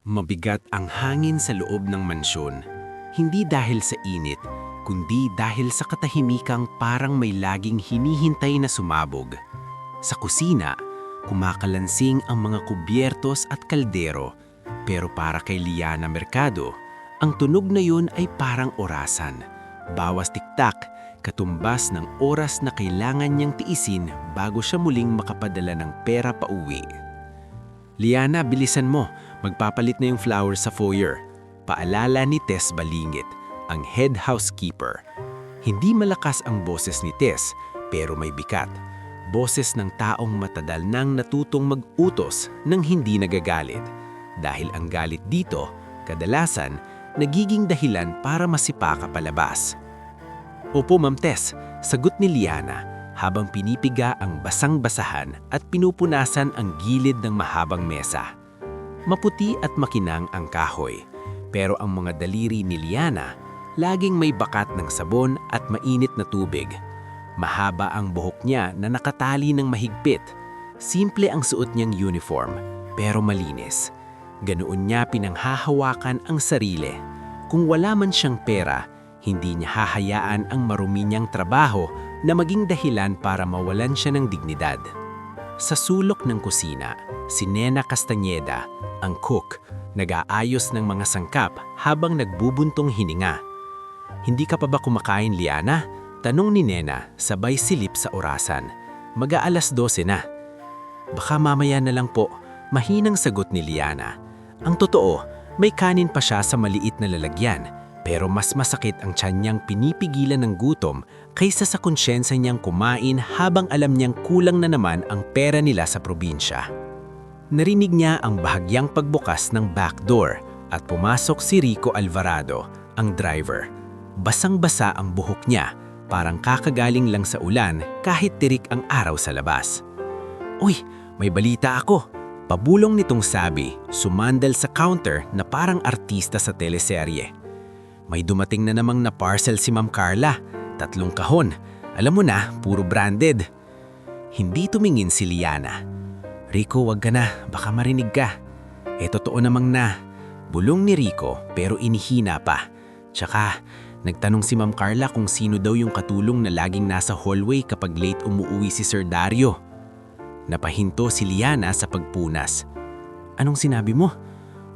Mabigat ang hangin sa loob ng mansyon, hindi dahil sa init, kundi dahil sa katahimikang parang may laging hinihintay na sumabog. Sa kusina, kumakalansing ang mga kubyertos at kaldero, pero para kay Liana Mercado, ang tunog na yun ay parang orasan. Bawas tiktak, katumbas ng oras na kailangan niyang tiisin bago siya muling makapadala ng pera pauwi. Liana, bilisan mo. Magpapalit na yung flowers sa foyer. Paalala ni Tess Balingit, ang head housekeeper. Hindi malakas ang boses ni Tess, pero may bigat. Boses ng taong matadal nang natutong mag-utos nang hindi nagagalit. Dahil ang galit dito, kadalasan, nagiging dahilan para masipa ka palabas. Opo, Ma'am Tess, sagot ni Liana habang pinipiga ang basang-basahan at pinupunasan ang gilid ng mahabang mesa. Maputi at makinang ang kahoy, pero ang mga daliri ni Liana laging may bakat ng sabon at mainit na tubig. Mahaba ang buhok niya na nakatali ng mahigpit. Simple ang suot niyang uniform, pero malinis. Ganoon niya pinanghahawakan ang sarili. Kung wala man siyang pera, hindi niya hahayaan ang marumi niyang trabaho na maging dahilan para mawalan siya ng dignidad. Sa sulok ng kusina, si Nena Castañeda, ang cook, nag-aayos ng mga sangkap habang nagbubuntong hininga. Hindi ka pa ba kumakain, Liana? Tanong ni Nena, sabay silip sa orasan. Mag-aalas 12 na. Baka mamaya na lang po, mahinang sagot ni Liana. Ang totoo, may kanin pa siya sa maliit na lalagyan, pero mas masakit ang tiyan niyang pinipigilan ng gutom kaysa sa konsyensya niyang kumain habang alam niyang kulang na naman ang pera nila sa probinsya. Narinig niya ang bahagyang pagbukas ng back door at pumasok si Rico Alvarado, ang driver. Basang-basa ang buhok niya, parang kakagaling lang sa ulan kahit tirik ang araw sa labas. "Uy, may balita ako!" Pabulong nitong sabi, sumandal sa counter na parang artista sa teleserye. "May dumating na namang na parcel si Ma'am Carla. 3 kahon. Alam mo na, puro branded." Hindi tumingin si Liana. "Rico, wag ka na. Baka marinig ka." Totoo namang na." Bulong ni Rico pero inihina pa. Tsaka, nagtanong si Ma'am Carla kung sino daw yung katulong na laging nasa hallway kapag late umuuwi si Sir Dario. Napahinto si Liana sa pagpunas. "Anong sinabi mo?"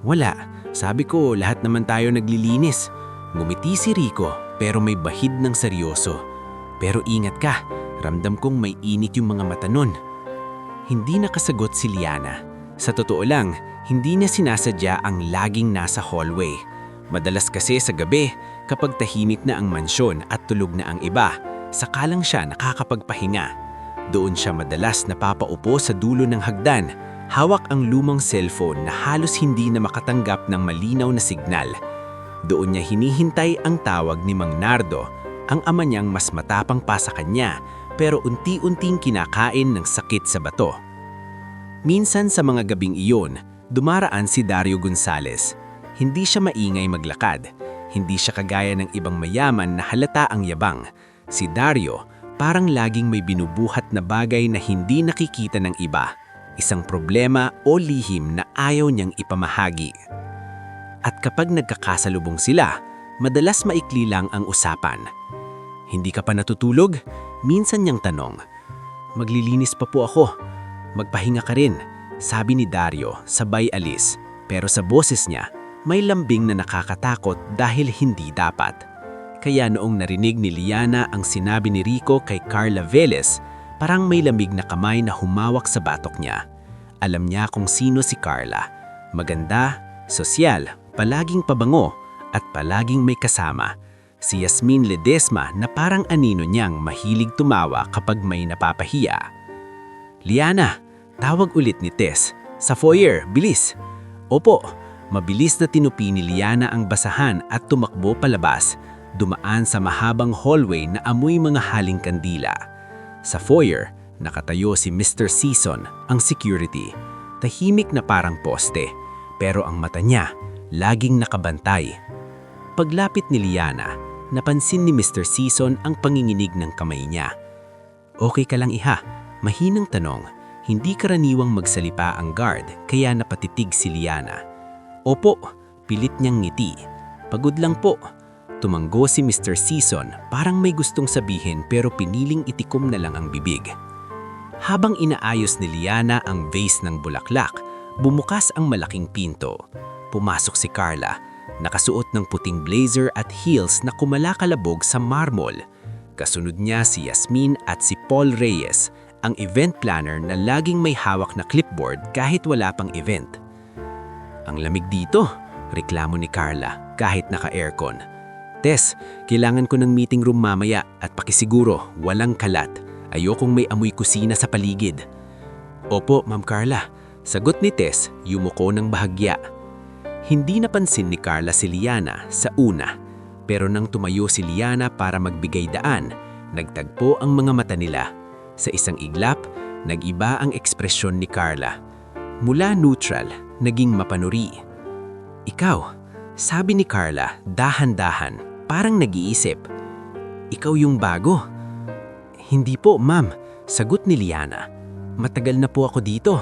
"Wala. Sabi ko, lahat naman tayo naglilinis." Ngumiti si Rico pero may bahid ng seryoso. "Pero ingat ka, ramdam kong may init yung mga mata nun." Hindi nakasagot si Liana. Sa totoo lang, hindi niya sinasadya ang laging nasa hallway. Madalas kasi sa gabi, kapag tahimik na ang mansyon at tulog na ang iba, sakalang siya nakakapagpahinga. Doon siya madalas napapaupo sa dulo ng hagdan, hawak ang lumang cellphone na halos hindi na makatanggap ng malinaw na signal. Doon niya hinihintay ang tawag ni Mang Nardo, ang ama niyang mas matapang pa sa kanya, pero unti-unting kinakain ng sakit sa bato. Minsan sa mga gabing iyon, dumaraan si Dario Gonzales. Hindi siya maingay maglakad. Hindi siya kagaya ng ibang mayaman na halata ang yabang. Si Dario, parang laging may binubuhat na bagay na hindi nakikita ng iba. Isang problema o lihim na ayaw niyang ipamahagi. At kapag nagkakasalubong sila, madalas maikli lang ang usapan. "Hindi ka pa natutulog?" Minsan niyang tanong. "Maglilinis pa po ako." "Magpahinga ka rin," sabi ni Dario, sabay alis. Pero sa boses niya, may lambing na nakakatakot dahil hindi dapat. Kaya noong narinig ni Liana ang sinabi ni Rico kay Carla Velez, parang may lamig na kamay na humawak sa batok niya. Alam niya kung sino si Carla. Maganda, sosyal, palaging pabango, at palaging may kasama. Si Yasmin Ledesma na parang anino niyang mahilig tumawa kapag may napapahiya. "Liana," tawag ulit ni Tess. "Sa foyer, bilis." "Opo." Mabilis na tinupi ni Liana ang basahan at tumakbo palabas, dumaan sa mahabang hallway na amoy mga haling kandila. Sa foyer, nakatayo si Mr. Season, ang security. Tahimik na parang poste, pero ang mata niya, laging nakabantay. Paglapit ni Liana, napansin ni Mr. Season ang panginginig ng kamay niya. "Okay ka lang, iha?" Mahinang tanong. Hindi karaniwang magsalipa ang guard kaya napatitig si Liana. Opo, pilit niyang ngiti. Pagod lang po. Tumanggo si Mr. Season, parang may gustong sabihin pero piniling itikom na lang ang bibig. Habang inaayos ni Liana ang vase ng bulaklak, bumukas ang malaking pinto. Pumasok si Carla, nakasuot ng puting blazer at heels na kumalakalabog sa marmol. Kasunod niya si Yasmin at si Paul Reyes, ang event planner na laging may hawak na clipboard kahit wala pang event. Ang lamig dito, reklamo ni Carla kahit naka-aircon. Tess, kailangan ko ng meeting room mamaya at pakisiguro walang kalat. Ayokong may amoy kusina sa paligid. Opo, Ma'am Carla. Sagot ni Tess, yumuko ng bahagya. Hindi napansin ni Carla si Liana sa una. Pero nang tumayo si Liana para magbigay daan, nagtagpo ang mga mata nila. Sa isang iglap, nag-iba ang ekspresyon ni Carla. Mula neutral, naging mapanuri. Ikaw, sabi ni Carla, dahan-dahan, parang nag-iisip. Ikaw yung bago? Hindi po, ma'am. Sagot ni Liana. Matagal na po ako dito.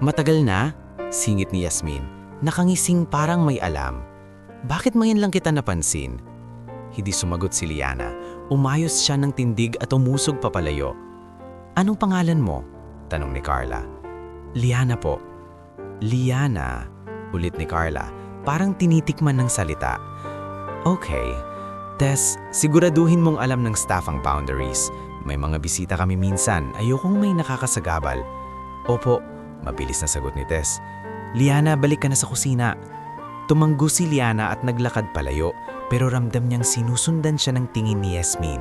Matagal na? Singit ni Yasmin. Nakangising parang may alam. Bakit ngayon lang kita napansin? Hindi sumagot si Liana. Umayos siya ng tindig at umusog papalayo. Anong pangalan mo? Tanong ni Carla. Liana po. Liana, ulit ni Carla. Parang tinitikman ng salita. Okay. Tess, siguraduhin mong alam ng staff ang boundaries. May mga bisita kami minsan. Ayokong may nakakasagabal. Opo, mabilis na sagot ni Tess. Liana, balik ka na sa kusina. Tumanggo si Liana at naglakad palayo, pero ramdam niyang sinusundan siya ng tingin ni Yasmin.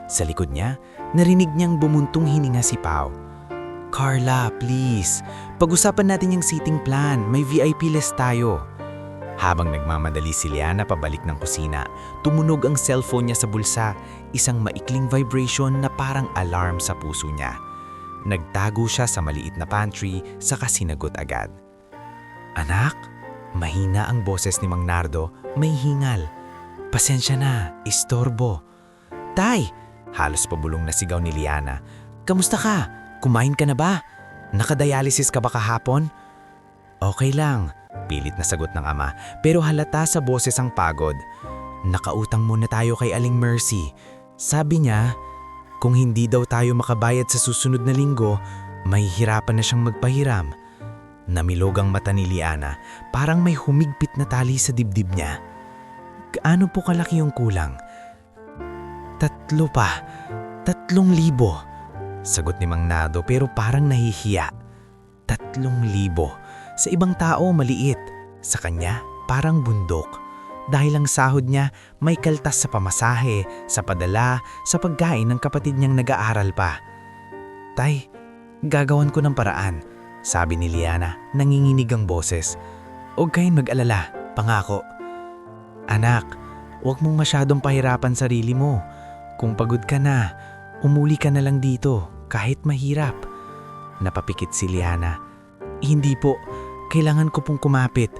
Sa likod niya, narinig niyang bumuntong hininga si Pao. Carla, please. Pag-usapan natin yung seating plan. May VIP list tayo. Habang nagmamadali si Liana pabalik ng kusina, tumunog ang cellphone niya sa bulsa, isang maikling vibration na parang alarm sa puso niya. Nagtago siya sa maliit na pantry, saka sinagot agad. Anak, mahina ang boses ni Mang Nardo, may hingal. Pasensya na, istorbo. Tay, halos pabulong na sigaw ni Liana. Kamusta ka? Kumain ka na ba? Nakadialysis ka ba kahapon? Okay lang, pilit na sagot ng ama, pero halata sa boses ang pagod. Nakautang muna tayo kay Aling Mercy. Sabi niya, kung hindi daw tayo makabayad sa susunod na linggo, may hirapan na siyang magpahiram. Namilog ang mata ni Liana, parang may humigpit na tali sa dibdib niya. Gaano po kalaki yung kulang? 3 pa. 3,000. Sagot ni Mang Nado pero parang nahihiya. 3,000. Sa ibang tao maliit. Sa kanya, parang bundok. Dahil ang sahod niya may kaltas sa pamasahe, sa padala, sa pagkain ng kapatid niyang nag-aaral pa. Tay, gagawan ko ng paraan. Sabi ni Liana, nanginginig ang boses. Huwag kayong mag-alala, pangako. Anak, huwag mong masyadong pahirapan sarili mo. Kung pagod ka na, umuli ka na lang dito, kahit mahirap. Napapikit si Liana. Hindi po, kailangan ko pong kumapit.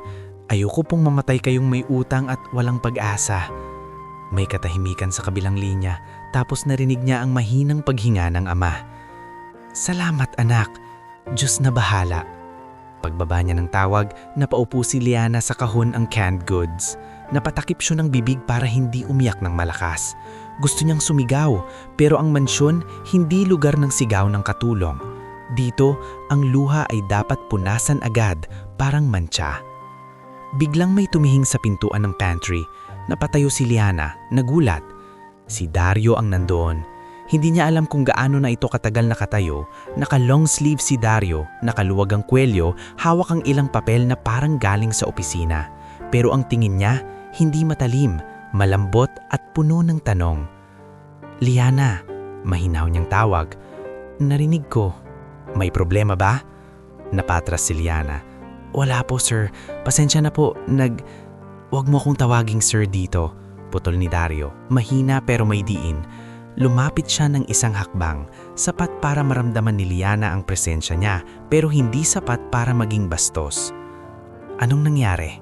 Ayoko pong mamatay kayong may utang at walang pag-asa. May katahimikan sa kabilang linya, tapos narinig niya ang mahinang paghinga ng ama. Salamat anak. Diyos na bahala. Pagbaba niya ng tawag, napaupo si Liana sa kahon ang canned goods. Napatakip siya ng bibig para hindi umiyak ng malakas. Gusto niyang sumigaw, pero ang mansyon hindi lugar ng sigaw ng katulong. Dito, ang luha ay dapat punasan agad, parang mantsa. Biglang may tumihing sa pintuan ng pantry. Napatayo si Liana, nagulat. Si Dario ang nandoon. Hindi niya alam kung gaano na ito katagal nakatayo. Naka-long sleeve si Dario, nakaluwag ang kwelyo, hawak ang ilang papel na parang galing sa opisina. Pero ang tingin niya, hindi matalim, malambot at puno ng tanong. Liana, mahinaw niyang tawag. Narinig ko. May problema ba? Napatras si Liana. Wala po sir, pasensya na po, Huwag mo akong tawaging sir dito. Putol ni Dario, mahina pero may diin. Lumapit siya ng isang hakbang, sapat para maramdaman ni Liana ang presensya niya, pero hindi sapat para maging bastos. Anong nangyari?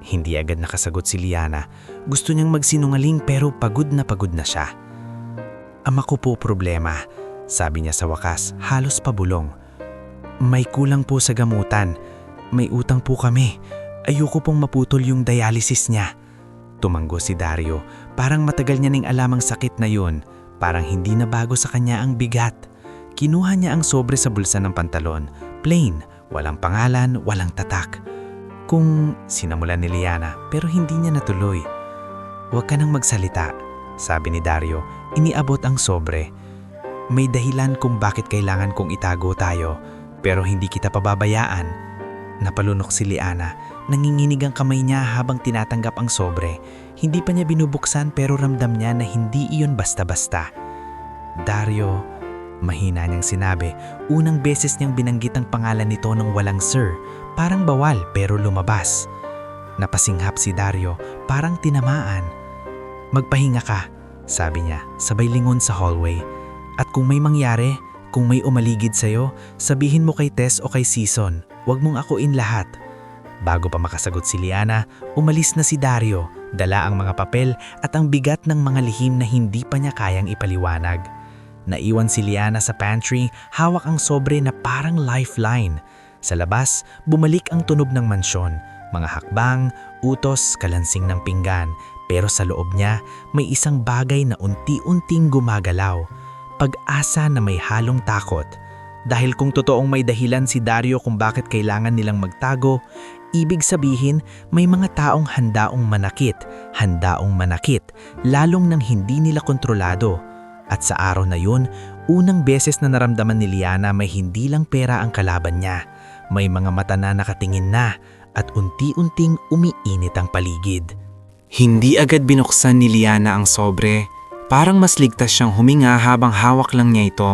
Hindi agad nakasagot si Liana. Gusto niyang magsinungaling pero pagod na siya. Ama ko po problema, sabi niya sa wakas, halos pabulong. May kulang po sa gamutan. May utang po kami. Ayoko pong maputol yung dialysis niya. Tumanggo si Dario. Parang matagal niya ning alam ang sakit na yun. Parang hindi na bago sa kanya ang bigat. Kinuha niya ang sobre sa bulsa ng pantalon. Plain, walang pangalan, walang tatak. Kung sinamulan ni Liana pero hindi niya natuloy. Huwag ka nang magsalita, sabi ni Dario. Iniabot ang sobre. May dahilan kung bakit kailangan kong itago tayo, pero hindi kita pababayaan. Napalunok si Liana. Nanginginig ang kamay niya habang tinatanggap ang sobre. Hindi pa niya binubuksan pero ramdam niya na hindi iyon basta-basta. Dario, mahina niyang sinabi. Unang beses niyang binanggit ang pangalan nito ng walang sir. Parang bawal pero lumabas. Napasinghap si Dario, parang tinamaan. Magpahinga ka, sabi niya, sabay lingon sa hallway. At kung may mangyari, kung may umaligid sa'yo, sabihin mo kay Tess o kay Season. Huwag mong akuin lahat. Bago pa makasagot si Liana, umalis na si Dario, dala ang mga papel at ang bigat ng mga lihim na hindi pa niya kayang ipaliwanag. Naiwan si Liana sa pantry, hawak ang sobre na parang lifeline. Sa labas, bumalik ang tunog ng mansyon. Mga hakbang, utos, kalansing ng pinggan. Pero sa loob niya, may isang bagay na unti-unting gumagalaw. Pag-asa na may halong takot. Dahil kung totoong may dahilan si Dario kung bakit kailangan nilang magtago, ibig sabihin may mga taong handaong manakit, lalong nang hindi nila kontrolado. At sa araw na yun, unang beses na naramdaman ni Liana may hindi lang pera ang kalaban niya. May mga mata na nakatingin na at unti-unting umiinit ang paligid. Hindi agad binuksan ni Liana ang sobre. Parang mas ligtas siyang huminga habang hawak lang niya ito.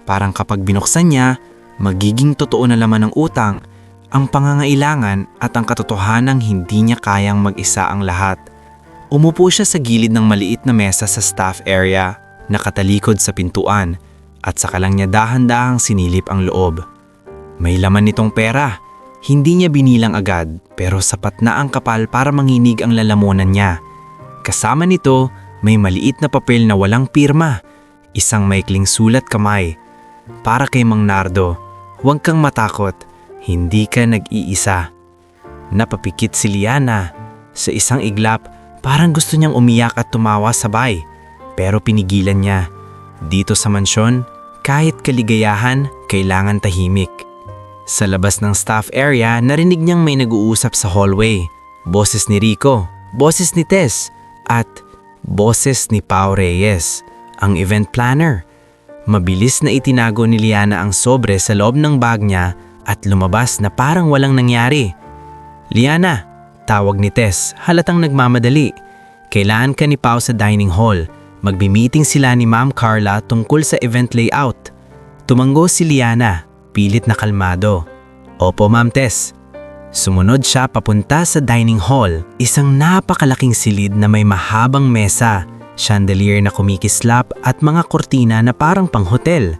Parang kapag binuksan niya, magiging totoo na laman ng utang, ang pangangailangan at ang katotohanang hindi niya kayang mag-isa ang lahat. Umupo siya sa gilid ng maliit na mesa sa staff area, nakatalikod sa pintuan, at saka lang niya dahan-dahang sinilip ang loob. May laman nitong pera. Hindi niya binilang agad pero sapat na ang kapal para manginig ang lalamunan niya. Kasama nito, may maliit na papel na walang pirma, isang maikling sulat kamay. Para kay Mang Nardo, huwag kang matakot, hindi ka nag-iisa. Napapikit si Liana. Sa isang iglap, parang gusto niyang umiyak at tumawa sabay. Pero pinigilan niya. Dito sa mansyon, kahit kaligayahan, kailangan tahimik. Sa labas ng staff area, narinig niyang may nag-uusap sa hallway. Boses ni Rico, boses ni Tess, at boses ni Pao Reyes, ang event planner. Mabilis na itinago ni Liana ang sobre sa loob ng bag niya at lumabas na parang walang nangyari. Liana, tawag ni Tess, halatang nagmamadali. Kailangan ka ni Pao sa dining hall. Magbi-meeting sila ni Ma'am Carla tungkol sa event layout. Tumanggo si Liana, pilit na kalmado. Opo, Ma'am Tess. Sumunod siya papunta sa dining hall, isang napakalaking silid na may mahabang mesa, chandelier na kumikislap at mga kortina na parang pang-hotel.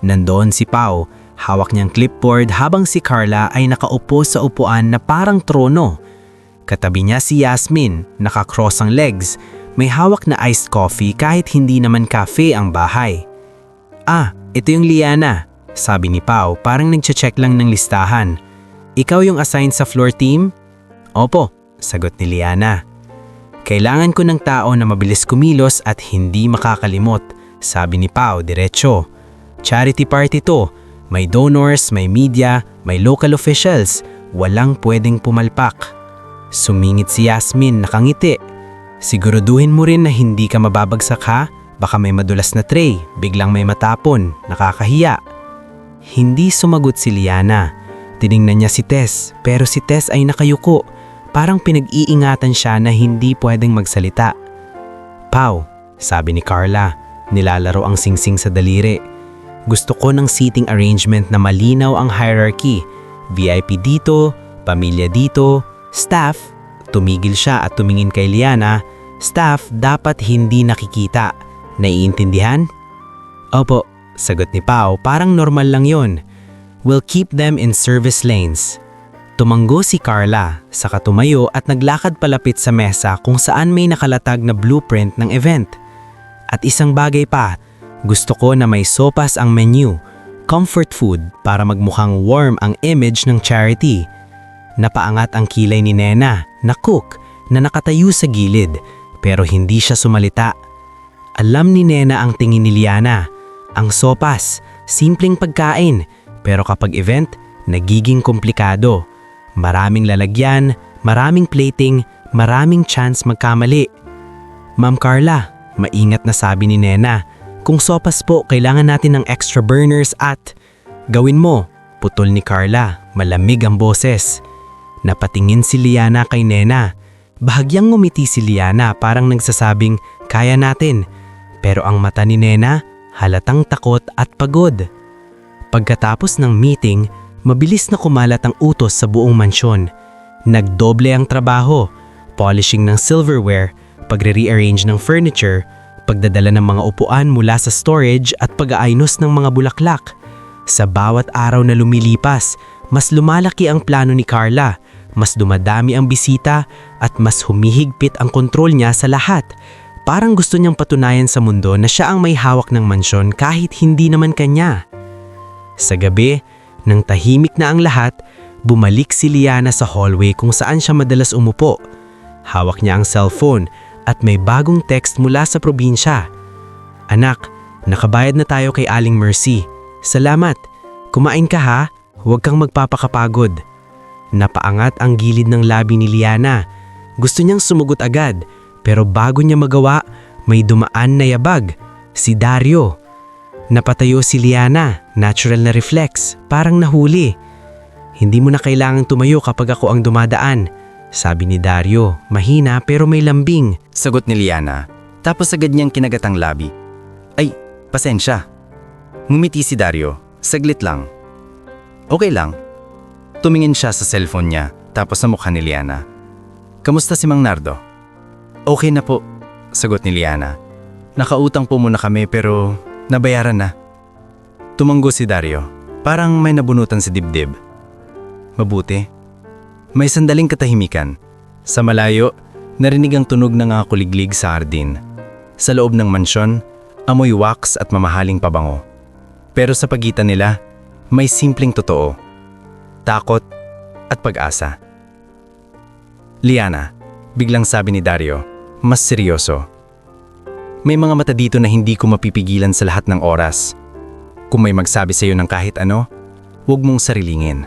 Nandoon si Pao, hawak niyang clipboard habang si Carla ay nakaupo sa upuan na parang trono. Katabi niya si Yasmin, nakakross ang legs, may hawak na iced coffee kahit hindi naman cafe ang bahay. Ah, ito yung Liana, sabi ni Pao parang nagche-check lang ng listahan. Ikaw yung assigned sa floor team? Opo, sagot ni Liana. Kailangan ko ng tao na mabilis kumilos at hindi makakalimot, sabi ni Pao diretso. Charity party to, may donors, may media, may local officials, walang pwedeng pumalpak. Sumingit si Yasmin nakangiti. Siguraduhin mo rin na hindi ka mababagsak ha, baka may madulas na tray, biglang may matapon, nakakahiya. Hindi sumagot si Liana. Tiningnan niya si Tess, pero si Tess ay nakayuko. Parang pinag-iingatan siya na hindi pwedeng magsalita. Pao, sabi ni Carla, nilalaro ang singsing sa daliri. Gusto ko ng seating arrangement na malinaw ang hierarchy. VIP dito, pamilya dito, staff. Tumigil siya at tumingin kay Liana. Staff dapat hindi nakikita. Naiintindihan? Opo, sagot ni Pao, parang normal lang yon. We'll keep them in service lanes. Tumanggo si Carla, saka tumayo at naglakad palapit sa mesa kung saan may nakalatag na blueprint ng event. At isang bagay pa, gusto ko na may sopas ang menu, comfort food para magmukhang warm ang image ng charity. Napaangat ang kilay ni Nena na cook na nakatayo sa gilid pero hindi siya sumalita. Alam ni Nena ang tingin ni Liana. Ang sopas, simpleng pagkain, pero kapag event, nagiging komplikado. Maraming lalagyan, maraming plating, maraming chance magkamali. Ma'am Carla, maingat na sabi ni Nena, kung sopas po kailangan natin ng extra burners at... Gawin mo, putol ni Carla, malamig ang boses. Napatingin si Liana kay Nena. Bahagyang ngumiti si Liana parang nagsasabing, kaya natin. Pero ang mata ni Nena, halatang takot at pagod. Pagkatapos ng meeting, mabilis na kumalat ang utos sa buong mansyon. Nagdoble ang trabaho, polishing ng silverware, pagre-rearrange ng furniture, pagdadala ng mga upuan mula sa storage at pag-aayos ng mga bulaklak. Sa bawat araw na lumilipas, mas lumalaki ang plano ni Carla, mas dumadami ang bisita at mas humihigpit ang kontrol niya sa lahat. Parang gusto niyang patunayan sa mundo na siya ang may hawak ng mansyon kahit hindi naman kanya. Sa gabi, nang tahimik na ang lahat, bumalik si Liana sa hallway kung saan siya madalas umupo. Hawak niya ang cellphone at may bagong text mula sa probinsya. Anak, nakabayad na tayo kay Aling Mercy. Salamat. Kumain ka ha? Huwag kang magpapakapagod. Napaangat ang gilid ng labi ni Liana. Gusto niyang sumugot agad, pero bago niya magawa, may dumaan na yabag. Si Dario. Napatayo si Liana, natural na reflex, parang nahuli. Hindi mo na kailangang tumayo kapag ako ang dumadaan, sabi ni Dario, mahina pero may lambing. Sagot ni Liana, tapos agad niyang kinagat ang labi. Ay, pasensya. Ngumiti si Dario, saglit lang. Okay lang. Tumingin siya sa cellphone niya, tapos sa mukha ni Liana. Kamusta si Mang Nardo? Okay na po, sagot ni Liana. Nakautang po muna kami pero nabayaran na. Tumanggo si Dario, parang may nabunutan si dibdib. Mabuti. May sandaling katahimikan. Sa malayo, narinig ang tunog ng mga kuliglig sa hardin. Sa loob ng mansyon, amoy wax at mamahaling pabango. Pero sa pagitan nila, may simpleng totoo. Takot at pag-asa. Liana, biglang sabi ni Dario, mas seryoso. May mga mata dito na hindi ko mapipigilan sa lahat ng oras. Kung may magsabi sa iyo ng kahit ano, huwag mong sarilingin.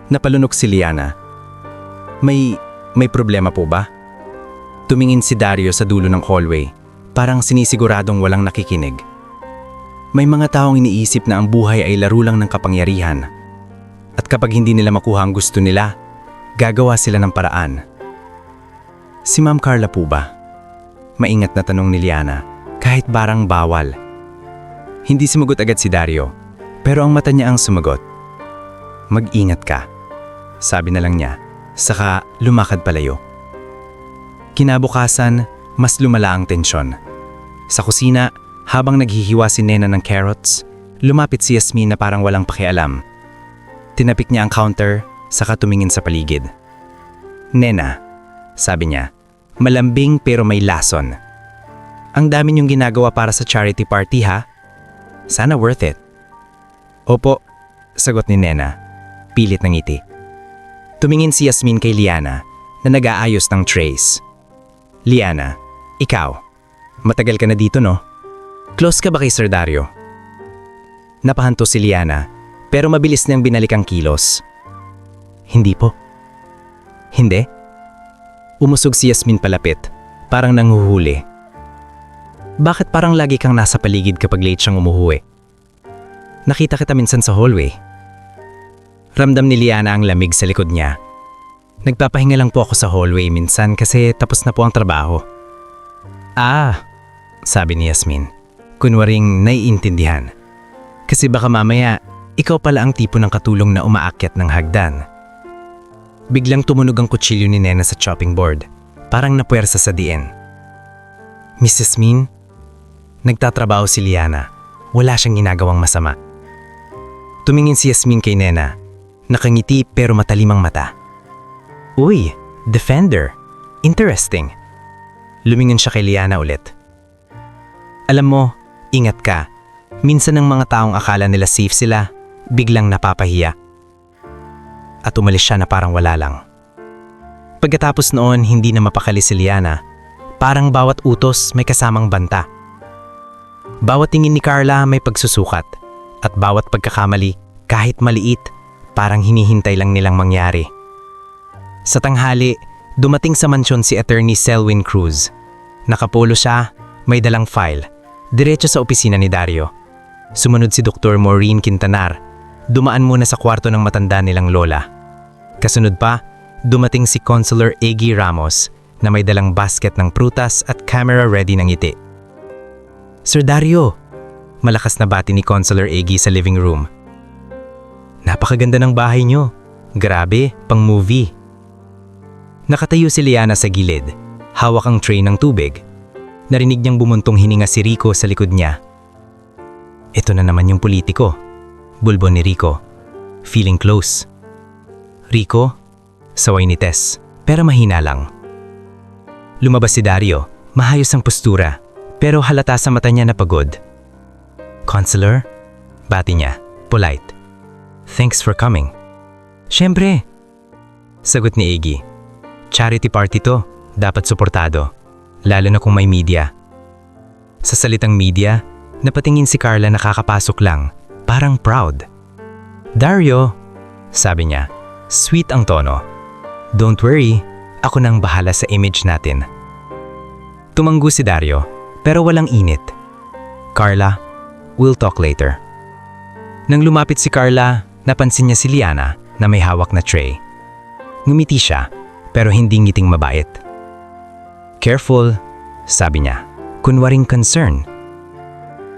Napalunok si Liana. May problema po ba? Tumingin si Dario sa dulo ng hallway, parang sinisiguradong walang nakikinig. May mga taong iniisip na ang buhay ay laro lang ng kapangyarihan. At kapag hindi nila makuha ang gusto nila, gagawa sila ng paraan. Si Ma'am Carla po ba? Maingat na tanong ni Liana, kahit barang bawal. Hindi sumagot agad si Dario, pero ang mata niya ang sumagot. Mag-ingat ka, sabi na lang niya, saka lumakad palayo. Kinabukasan, mas lumala ang tensyon. Sa kusina, habang naghihiwa si Nena ng carrots, lumapit si Yasmin na parang walang pakialam. Tinapik niya ang counter, saka tumingin sa paligid. Nena, sabi niya, malambing pero may lason. Ang dami niyong ginagawa para sa charity party ha? Sana worth it. Opo, sagot ni Nena, pilit ng ngiti. Tumingin si Yasmin kay Liana na nag-aayos ng trays. Liana, ikaw, matagal ka na dito no? Close ka ba kay Sir Dario? Napahanto si Liana, pero mabilis niyang binalik ang kilos. Hindi po. Hindi? Umusog si Yasmin palapit, parang nanghuhuli. Bakit parang lagi kang nasa paligid kapag late siyang umuwi? Nakita kita minsan sa hallway. Ramdam ni Liana ang lamig sa likod niya. Nagpapahinga lang po ako sa hallway minsan kasi tapos na po ang trabaho. Ah, sabi ni Yasmin. Kunwaring naiintindihan. Kasi baka mamaya, ikaw pala ang tipo ng katulong na umaakyat ng hagdan. Biglang tumunog ang kutsilyo ni Nena sa chopping board, parang napuwersa sa diin. Mrs. Min, nagtatrabaho si Liana. Wala siyang ginagawang masama. Tumingin si Yasmin kay Nena, nakangiti pero matalimang mata. Uy, defender. Interesting. Lumingon siya kay Liana ulit. Alam mo, ingat ka. Minsan ng mga taong akala nila safe sila, biglang napapahiya. at umalis siya na parang wala lang. Pagkatapos noon, hindi na mapakali si Liana. Parang bawat utos may kasamang banta. Bawat tingin ni Carla may pagsusukat at bawat pagkakamali, kahit maliit, parang hinihintay lang nilang mangyari. Sa tanghali, dumating sa mansyon si Attorney Selwyn Cruz. Nakapolo siya, may dalang file, diretso sa opisina ni Dario. Sumunod si Dr. Maureen Quintanar. Dumaan muna sa kwarto ng matanda nilang lola. Kasunod pa, dumating si Consular Iggy Ramos na may dalang basket ng prutas at camera ready ng ngiti. Sir Dario, malakas na bati ni Consular Iggy sa living room. Napakaganda ng bahay niyo. Grabe, pang movie. Nakatayo si Liana sa gilid, hawak ang tray ng tubig. Narinig niyang bumuntong hininga si Rico sa likod niya. Ito na naman yung politiko. Bulbo ni Rico. Feeling close. Rico, saway ni Tess, pero mahina lang. Lumabas si Dario, mahayos ang postura, pero halata sa mata niya na pagod. Counselor? Bati niya, polite. Thanks for coming. Siyempre. Sagot ni Iggy. Charity party to, dapat suportado. Lalo na kung may media. Sa salitang media, napatingin si Carla na kakapasok lang, parang proud. Dario, sabi niya, sweet ang tono. Don't worry, ako nang bahala sa image natin. Tumanggo si Dario, pero walang init. Carla, we'll talk later. Nang lumapit si Carla, napansin niya si Liana na may hawak na tray. Ngumiti siya, pero hindi ngiting mabait. Careful, sabi niya, kunwaring concern.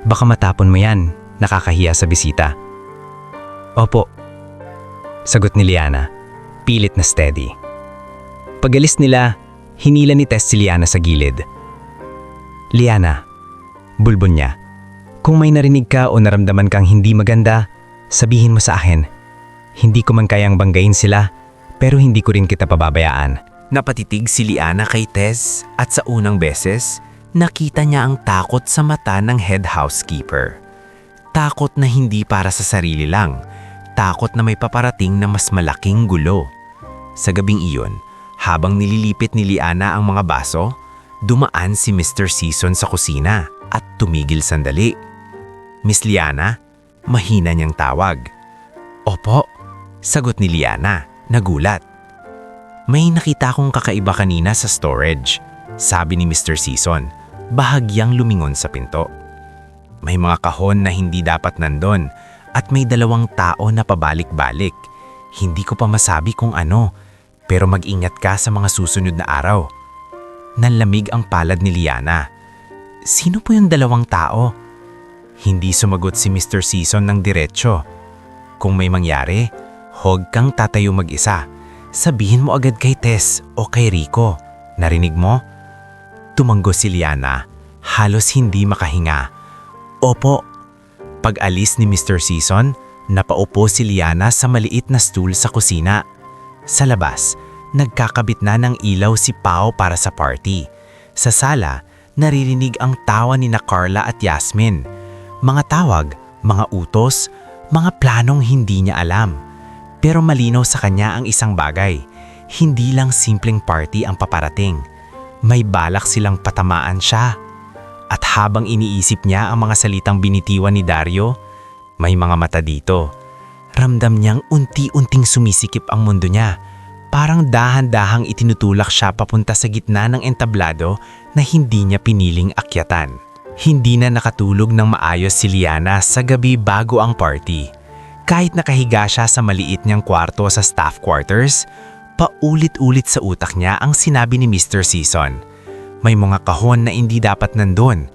Baka matapon mo yan, nakakahiya sa bisita. Opo, sagot ni Liana, pilit na steady. Pag-alis nila, hinila ni Tess si Liana sa gilid. Liana, bulbon niya, kung may narinig ka o naramdaman kang hindi maganda, sabihin mo sa akin. Hindi ko man kayang banggain sila, pero hindi ko rin kita pababayaan. Napatitig si Liana kay Tess at sa unang beses, nakita niya ang takot sa mata ng head housekeeper. Takot na hindi para sa sarili lang, takot na may paparating na mas malaking gulo. Sa gabing iyon, habang nililipit ni Liana ang mga baso, dumaan si Mr. Season sa kusina at tumigil sandali. Miss Liana, mahina niyang tawag. Opo, sagot ni Liana, nagulat. May nakita akong kakaiba kanina sa storage, sabi ni Mr. Season, bahagyang lumingon sa pinto. May mga kahon na hindi dapat nandun at may dalawang tao na pabalik-balik. Hindi ko pa masabi kung ano, pero mag-ingat ka sa mga susunod na araw. Nanlamig ang palad ni Liana. Sino po yung dalawang tao? Hindi sumagot si Mr. Season ng diretsyo. Kung may mangyari, huwag kang tatayo mag-isa. Sabihin mo agad kay Tess o kay Rico. Narinig mo? Tumanggo si Liana, halos hindi makahinga. Opo. Pag-alis ni Mr. Season, napaupo si Liana sa maliit na stool sa kusina. Sa labas, nagkakabit na ng ilaw si Pao para sa party. Sa sala, naririnig ang tawa ni na Carla at Yasmin. Mga tawag, mga utos, mga planong hindi niya alam. Pero malinaw sa kanya ang isang bagay, hindi lang simpleng party ang paparating. May balak silang patamaan siya. At habang iniisip niya ang mga salitang binitiwan ni Dario, may mga mata dito. Ramdam niyang unti-unting sumisikip ang mundo niya. Parang dahan-dahang itinutulak siya papunta sa gitna ng entablado na hindi niya piniling akyatan. Hindi na nakatulog ng maayos si Liana sa gabi bago ang party. Kahit nakahiga siya sa maliit niyang kwarto sa staff quarters, paulit-ulit sa utak niya ang sinabi ni Mr. Season. May mga kahon na hindi dapat nandun.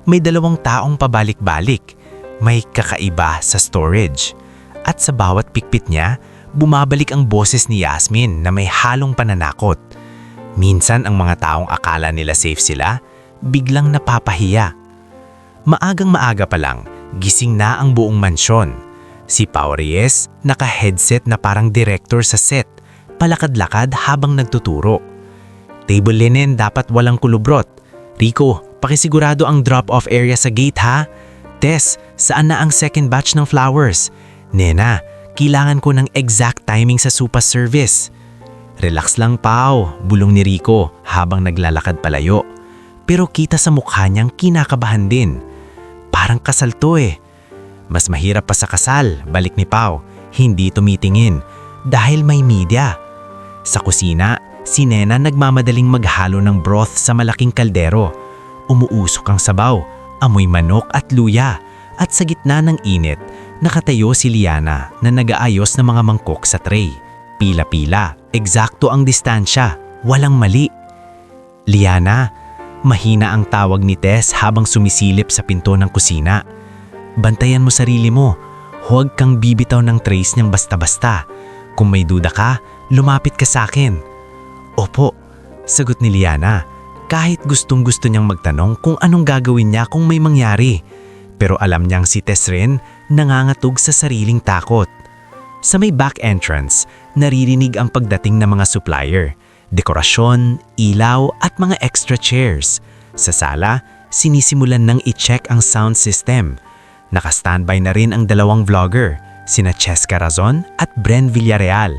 May dalawang taong pabalik-balik. May kakaiba sa storage. At sa bawat pikpit niya, bumabalik ang boses ni Yasmin na may halong pananakot. Minsan ang mga taong akala nila safe sila, biglang napapahiya. Maagang-maaga pa lang, gising na ang buong mansyon. Si Pao Reyes, naka-headset na parang director sa set, palakad-lakad habang nagtuturo. Table linen dapat walang kulubrot. Rico, pakisigurado ang drop-off area sa gate ha. Tess, saan na ang second batch ng flowers? Nena, Kailangan ko ng exact timing sa supa service. Relax lang, Pao, bulong ni Rico habang naglalakad palayo. Pero kita sa mukha niyang kinakabahan din. Parang kasal to eh. Mas mahirap pa sa kasal, balik ni Pao. Hindi tumitingin dahil may media. Sa kusina, si Nena nagmamadaling maghalo ng broth sa malaking kaldero. Umuusok ang sabaw, amoy manok at luya. At sa gitna ng init, nakatayo si Liana na nag-aayos ng mga mangkok sa tray. Pila-pila, eksakto ang distansya, walang mali. Liana, mahina ang tawag ni Tess habang sumisilip sa pinto ng kusina. Bantayan mo sarili mo, huwag kang bibitaw ng trays niyang basta-basta. Kung may duda ka, lumapit ka sa akin. Opo, sagot ni Liana, kahit gustong-gusto niyang magtanong kung anong gagawin niya kung may mangyari. Pero alam niyang si Tess rin nangangatog sa sariling takot. Sa may back entrance, naririnig ang pagdating ng mga supplier, dekorasyon, ilaw at mga extra chairs. Sa sala, sinisimulan nang i-check ang sound system. Naka-standby na rin ang dalawang vlogger, sina Cheska Razon at Bren Villarreal.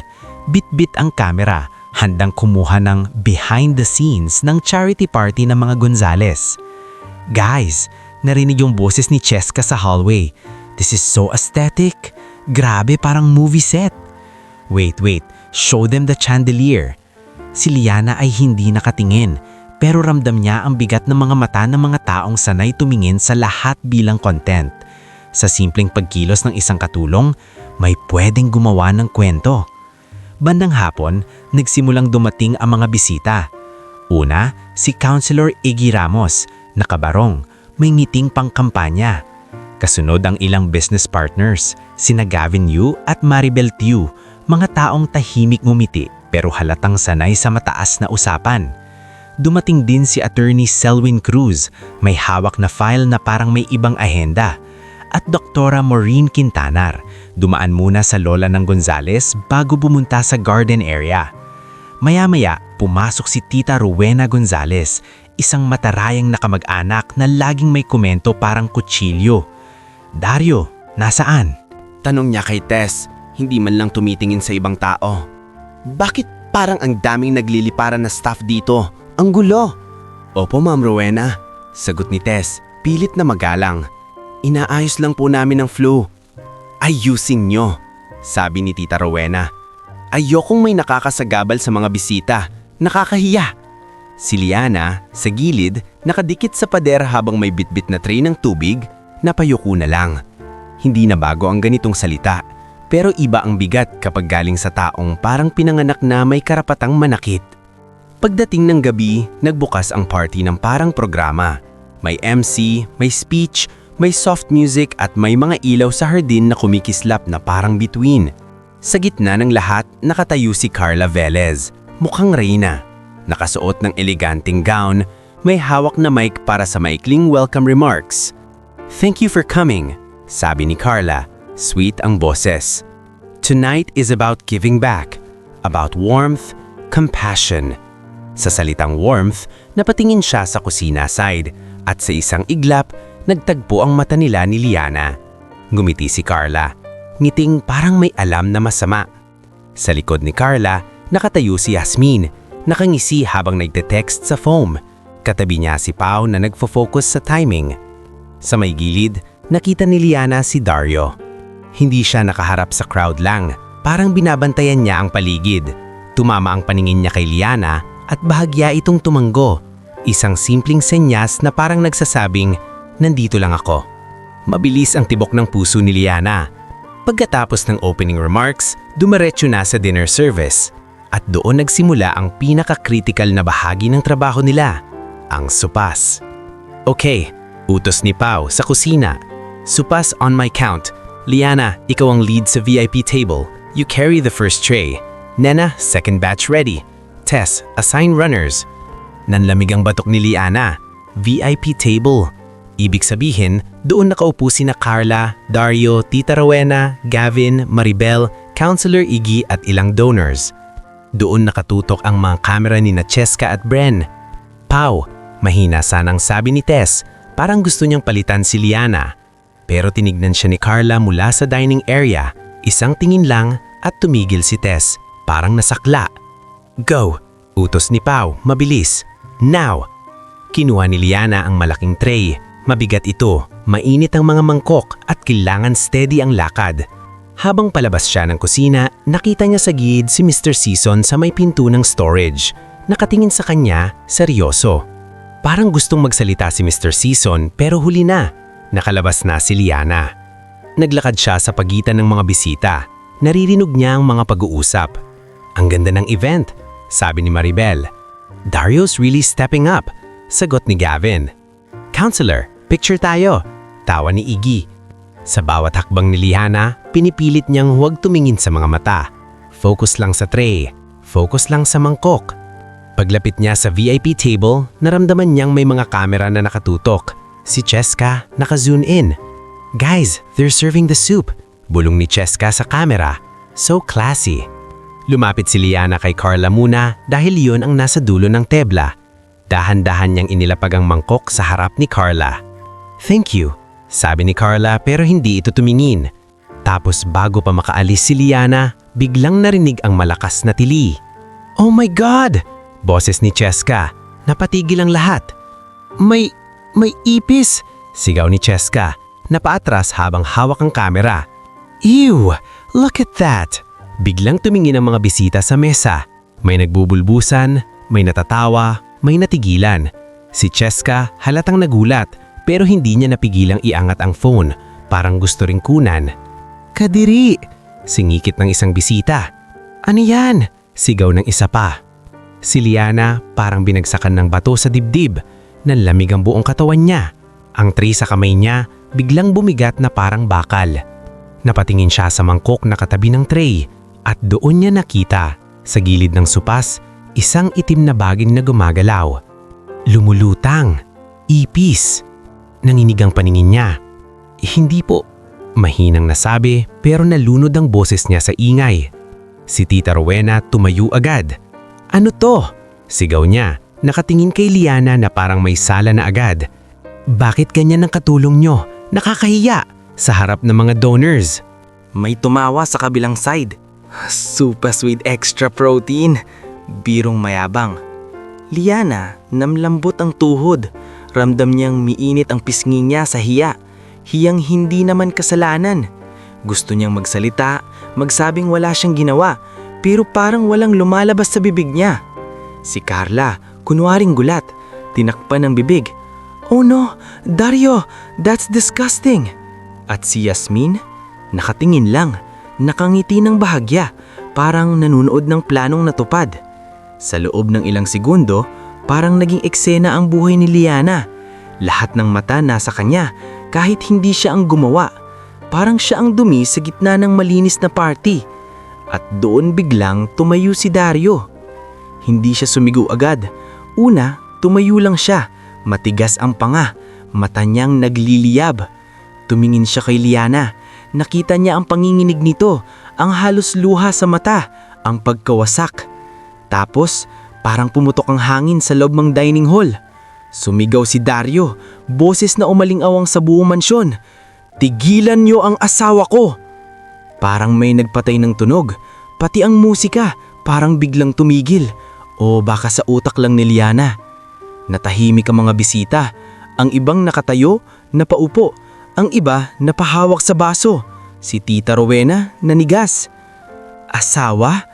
Bit-bit ang kamera, handang kumuha ng behind the scenes ng charity party ng mga Gonzales. Guys, narinig yung boses ni Cheska sa hallway. This is so aesthetic. Grabe, parang movie set. Wait, show them the chandelier. Si Liana ay hindi nakatingin, pero ramdam niya ang bigat ng mga mata ng mga taong sanay tumingin sa lahat bilang content. Sa simpleng pagkilos ng isang katulong, may pwedeng gumawa ng kwento. Bandang hapon, nagsimulang dumating ang mga bisita. Una, si Councilor Iggy Ramos, nakabarong, may ngiting pang kampanya. Kasunod ang ilang business partners, sina Gavin Yu at Maribel Tiu, mga taong tahimik ngumiti pero halatang sanay sa mataas na usapan. Dumating din si Attorney Selwyn Cruz, may hawak na file na parang may ibang ahenda. At Doktora Maureen Quintanar, dumaan muna sa lola ng Gonzales bago bumunta sa garden area. Maya-maya, pumasok si Tita Rowena Gonzales, isang matarayang nakamag-anak na laging may komento parang kutsilyo. Dario, nasaan? Tanong niya kay Tess, hindi man lang tumitingin sa ibang tao. Bakit parang ang daming nagliliparan na staff dito? Ang gulo! Opo, Ma'am Rowena, sagot ni Tess, pilit na magalang. Inaayos lang po namin ang flu. Ayusin nyo, sabi ni Tita Rowena. Ayokong may nakakasagabal sa mga bisita, nakakahiya. Si Liana, sa gilid, nakadikit sa pader habang may bitbit na tray ng tubig, napayuko na lang. Hindi na bago ang ganitong salita, pero iba ang bigat kapag galing sa taong parang pinanganak na may karapatang manakit. Pagdating ng gabi, nagbukas ang party ng parang programa. May MC, may speech, may soft music at may mga ilaw sa hardin na kumikislap na parang bituin. Sa gitna ng lahat, nakatayo si Carla Velez, mukhang reyna. Nakasuot ng eleganteng gown, may hawak na mic para sa maikling welcome remarks. Thank you for coming, sabi ni Carla. Sweet ang boses. Tonight is about giving back, about warmth, compassion. Sa salitang warmth, napatingin siya sa kusina side at sa isang iglap, nagtagpo ang mata nila ni Liana. Ngumiti si Carla, ngiting parang may alam na masama. Sa likod ni Carla, nakatayo si Yasmin, nakangisi habang nagte-text sa phone. Katabi niya si Pao na nagfo-focus sa timing. Sa may gilid, nakita ni Liana si Dario. Hindi siya nakaharap sa crowd lang, parang binabantayan niya ang paligid. Tumama ang paningin niya kay Liana at bahagya itong tumanggo. Isang simpleng senyas na parang nagsasabing, nandito lang ako. Mabilis ang tibok ng puso ni Liana. Pagkatapos ng opening remarks, dumiretso na sa dinner service. At doon nagsimula ang pinaka-critical na bahagi ng trabaho nila, ang supas. Okay, utos ni Pao sa kusina. Supas on my count. Liana, ikaw ang lead sa VIP table. You carry the first tray. Nena, second batch ready. Tess, assign runners. Nanlamig ang batok ni Liana. VIP table. Ibig sabihin, doon nakaupo sina Carla, Dario, Tita Rowena, Gavin, Maribel, Councilor Iggy at ilang donors. Doon nakatutok ang mga kamera ni Cheska at Bren. Pau, mahina sanang sabi ni Tess, parang gusto niyang palitan si Liana. Pero tinignan siya ni Carla mula sa dining area. Isang tingin lang at tumigil si Tess, parang nasakla. Go! Utos ni Pau, mabilis. Now! Kinuha ni Liana ang malaking tray. Mabigat ito, mainit ang mga mangkok at kailangan steady ang lakad. Habang palabas siya ng kusina, nakita niya sa gilid si Mr. Season sa may pinto ng storage. Nakatingin sa kanya, seryoso. Parang gustong magsalita si Mr. Season pero huli na. Nakalabas na si Liana. Naglakad siya sa pagitan ng mga bisita. Naririnig niya ang mga pag-uusap. Ang ganda ng event, sabi ni Maribel. Dario's really stepping up, sagot ni Gavin. Counselor, picture tayo, tawa ni Iggy. Sa bawat hakbang ni Liana, pinipilit niyang huwag tumingin sa mga mata. Focus lang sa tray, focus lang sa mangkok. Paglapit niya sa VIP table, naramdaman niyang may mga kamera na nakatutok. Si Cheska naka-zoom in. Guys, they're serving the soup. Bulong ni Cheska sa kamera. So classy. Lumapit si Liana kay Carla muna dahil yun ang nasa dulo ng tebla. Dahan-dahan niyang inilapag ang mangkok sa harap ni Carla. Thank you, sabi ni Carla pero hindi ito tumingin. Tapos bago pa makaalis si Liana, biglang narinig ang malakas na tili. Oh my God! Boses ni Cheska. Napatigil ang lahat. May ipis! Sigaw ni Cheska. Napaatras habang hawak ang kamera. Ew! Look at that! Biglang tumingin ang mga bisita sa mesa. May nagbubulbusan, may natatawa, may natigilan. Si Cheska halatang nagulat pero hindi niya napigilang iangat ang phone. Parang gusto ring kunan. Kadiri! Singikit ng isang bisita. Ano yan? Sigaw ng isa pa. Si Liana parang binagsakan ng bato sa dibdib. Nanlamig ang buong katawan niya. Ang tray sa kamay niya biglang bumigat na parang bakal. Napatingin siya sa mangkok na katabi ng tray at doon niya nakita sa gilid ng supas isang itim na baging na gumagalaw. Lumulutang. Ipis. Nanginig ang paningin niya. Hindi po. Mahinang nasabi pero nalunod ang boses niya sa ingay. Si Tita Rowena tumayo agad. Ano to? Sigaw niya. Nakatingin kay Liana na parang may sala na agad. Bakit ganyan ang katulong nyo? Nakakahiya sa harap ng mga donors. May tumawa sa kabilang side. Supas with extra protein. Birong mayabang. Liana, namlambot ang tuhod. Ramdam niyang miinit ang pisngi niya sa hiya. Hiyang hindi naman kasalanan. Gusto niyang magsalita, magsabing wala siyang ginawa, pero parang walang lumalabas sa bibig niya. Si Carla, kunwaring gulat, tinakpan ang bibig. Oh no, Dario, that's disgusting. At si Yasmin, nakatingin lang, nakangiti ng bahagya, parang nanunood ng planong natupad. Sa loob ng ilang segundo, parang naging eksena ang buhay ni Liana. Lahat ng mata nasa kanya, kahit hindi siya ang gumawa. Parang siya ang dumi sa gitna ng malinis na party. At doon biglang tumayo si Dario. Hindi siya sumigaw agad. Una, tumayo lang siya. Matigas ang panga. Mata niyang nagliliyab. Tumingin siya kay Liana. Nakita niya ang panginginig nito. Ang halos luha sa mata. Ang pagkawasak. Tapos, parang pumutok ang hangin sa loob ng dining hall. Sumigaw si Dario. Boses na umaling-awang sa buong mansyon. Tigilan niyo ang asawa ko! Parang may nagpatay ng tunog. Pati ang musika parang biglang tumigil. O baka sa utak lang ni Liana. Natahimik ang mga bisita. Ang ibang nakatayo, napaupo. Ang iba napahawak sa baso. Si Tita Rowena nanigas. Asawa?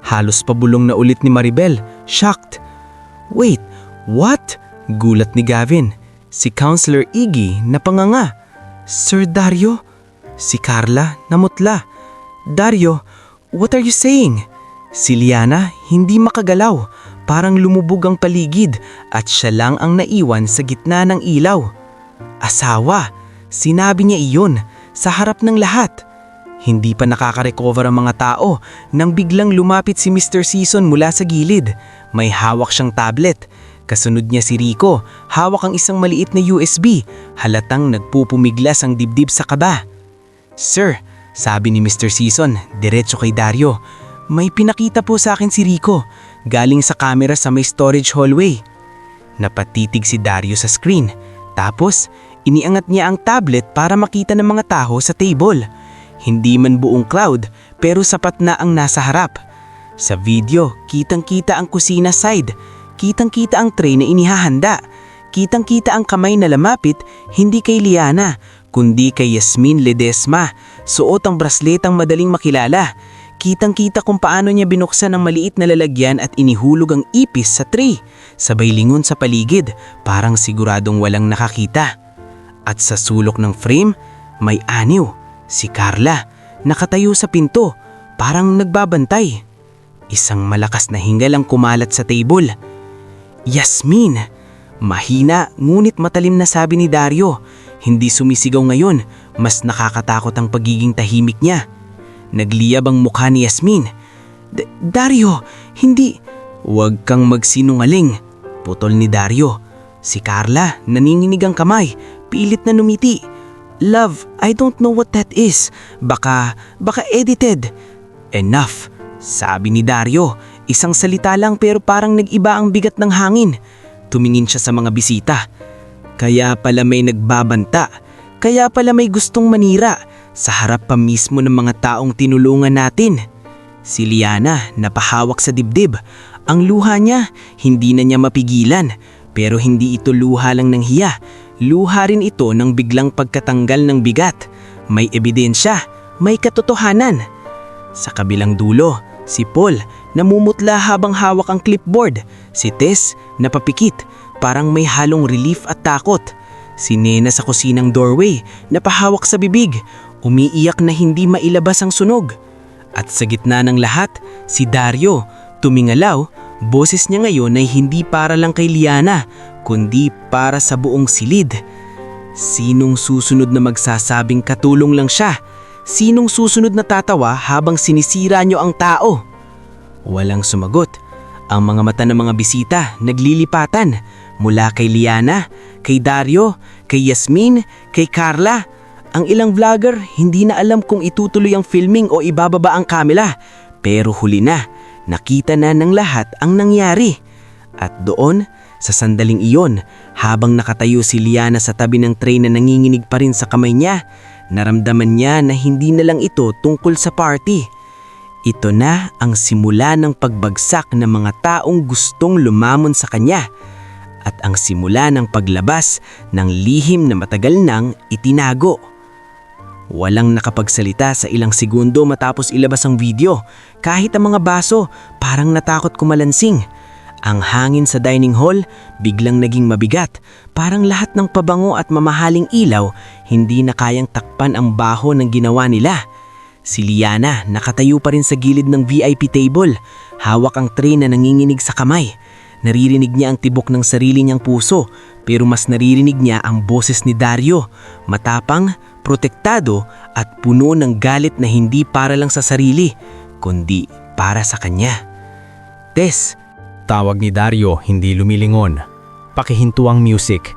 Halos pabulong na ulit ni Maribel. Shocked. Wait, what? Gulat ni Gavin. Si Counselor Iggy napanganga. Sir Dario? Si Carla namutla. Dario, what are you saying? Si Liana hindi makagalaw. Parang lumubog ang paligid at siya lang ang naiwan sa gitna ng ilaw. Asawa, sinabi niya iyon sa harap ng lahat. Hindi pa nakaka-recover ang mga tao nang biglang lumapit si Mr. Season mula sa gilid. May hawak siyang tablet. Kasunod niya si Rico, hawak ang isang maliit na USB. Halatang nagpupumiglas ang dibdib sa kaba. Sir, sabi ni Mr. Season, diretso kay Dario. May pinakita po sa akin si Rico, galing sa camera sa may storage hallway. Napatitig si Dario sa screen. Tapos, iniangat niya ang tablet para makita ng mga tao sa table. Hindi man buong cloud, pero sapat na ang nasa harap. Sa video, kitang-kita ang kusina side. Kitang-kita ang tray na inihahanda. Kitang-kita ang kamay na lamapit, hindi kay Liana, kundi kay Yasmin Ledesma. Suot ang brasletang madaling makilala. Kitang-kita kung paano niya binuksan ang maliit na lalagyan at inihulog ang ipis sa tray. Sabay lingon sa paligid, parang siguradong walang nakakita. At sa sulok ng frame, may aniw. Si Carla, nakatayo sa pinto, parang nagbabantay. Isang malakas na hingal ang kumalat sa table. Yasmin! Mahina ngunit matalim na sabi ni Dario. Hindi sumisigaw ngayon, mas nakakatakot ang pagiging tahimik niya. Nagliyab ang mukha ni Yasmin. Dario, hindi. Huwag kang magsinungaling, putol ni Dario. Si Carla, naninginig ang kamay, pilit na numiti. Love, I don't know what that is. Baka edited. Enough, sabi ni Dario. Isang salita lang pero parang nag-iba ang bigat ng hangin. Tumingin siya sa mga bisita. Kaya pala may nagbabanta. Kaya pala may gustong manira. Sa harap pa mismo ng mga taong tinulungan natin. Si Liana napahawak sa dibdib. Ang luha niya, hindi na niya mapigilan. Pero hindi ito luha lang ng hiya. Luha rin ito ng biglang pagkatanggal ng bigat. May ebidensya, may katotohanan. Sa kabilang dulo, si Paul namumutla habang hawak ang clipboard. Si Tess napapikit, parang may halong relief at takot. Si Nena sa kusinang doorway, napahawak sa bibig, umiiyak na hindi mailabas ang sunog. At sa gitna ng lahat, si Dario, tumingalaw, boses niya ngayon ay hindi para lang kay Liana, kundi para sa buong silid. Sinong susunod na magsasabing katulong lang siya? Sinong susunod na tatawa habang sinisira niyo ang tao? Walang sumagot. Ang mga mata ng mga bisita naglilipatan mula kay Liana, kay Dario, kay Yasmin, kay Carla. Ang ilang vlogger hindi na alam kung itutuloy ang filming o ibababa ang kamera. Pero huli na, nakita na ng lahat ang nangyari. At doon, sa sandaling iyon, habang nakatayo si Liana sa tabi ng tray na nanginginig pa rin sa kamay niya, naramdaman niya na hindi na lang ito tungkol sa party. Ito na ang simula ng pagbagsak ng mga taong gustong lumamon sa kanya at ang simula ng paglabas ng lihim na matagal nang itinago. Walang nakapagsalita sa ilang segundo matapos ilabas ang video. Kahit ang mga baso, parang natakot kumalansing. Ang hangin sa dining hall biglang naging mabigat. Parang lahat ng pabango at mamahaling ilaw hindi na kayang takpan ang baho ng ginawa nila. Si Liana nakatayo pa rin sa gilid ng VIP table. Hawak ang tray na nanginginig sa kamay. Naririnig niya ang tibok ng sarili niyang puso, pero mas naririnig niya ang boses ni Dario. Matapang, protektado at puno ng galit na hindi para lang sa sarili, kundi para sa kanya. Tess, Tawag ni Dario, hindi lumilingon. Pakihinto ang music.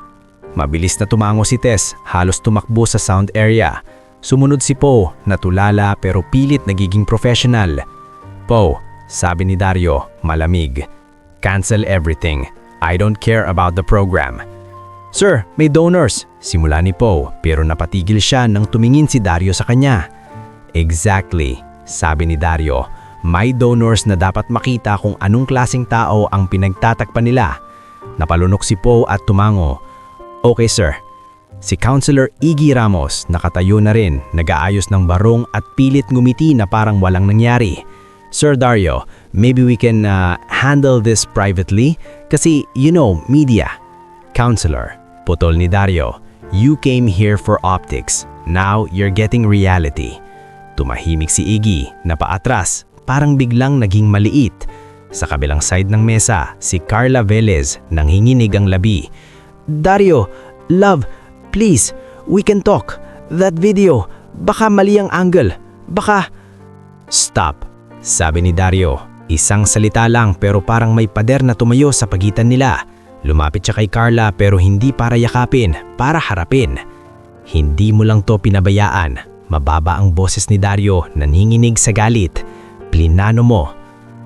Mabilis na tumango si Tess, halos tumakbo sa sound area. Sumunod si Poe, natulala pero pilit nagiging professional. Poe, sabi ni Dario, malamig. Cancel everything. I don't care about the program. Sir, may donors. Simula ni Poe, pero napatigil siya nang tumingin si Dario sa kanya. Exactly, sabi ni Dario. May donors na dapat makita kung anong klaseng tao ang pinagtatakpan nila. Napalunok si Poe at tumango. Okay sir. Si Councilor Iggy Ramos nakatayo na rin, nag-aayos ng barong at pilit ngumiti na parang walang nangyari. Sir Dario, maybe we can handle this privately kasi you know, media. Councilor, putol ni Dario, you came here for optics. Now you're getting reality. Tumahimik si Iggy na paatras, parang biglang naging maliit. Sa kabilang side ng mesa, si Carla Velez nanghinginig ang labi. Dario, love, please, we can talk. That video, baka mali ang angle. Baka... Stop, sabi ni Dario. Isang salita lang pero parang may pader na tumayo sa pagitan nila. Lumapit siya kay Carla pero hindi para yakapin, para harapin. Hindi mo lang to pinabayaan. Mababa ang boses ni Dario, nanginginig sa galit. Plinano mo.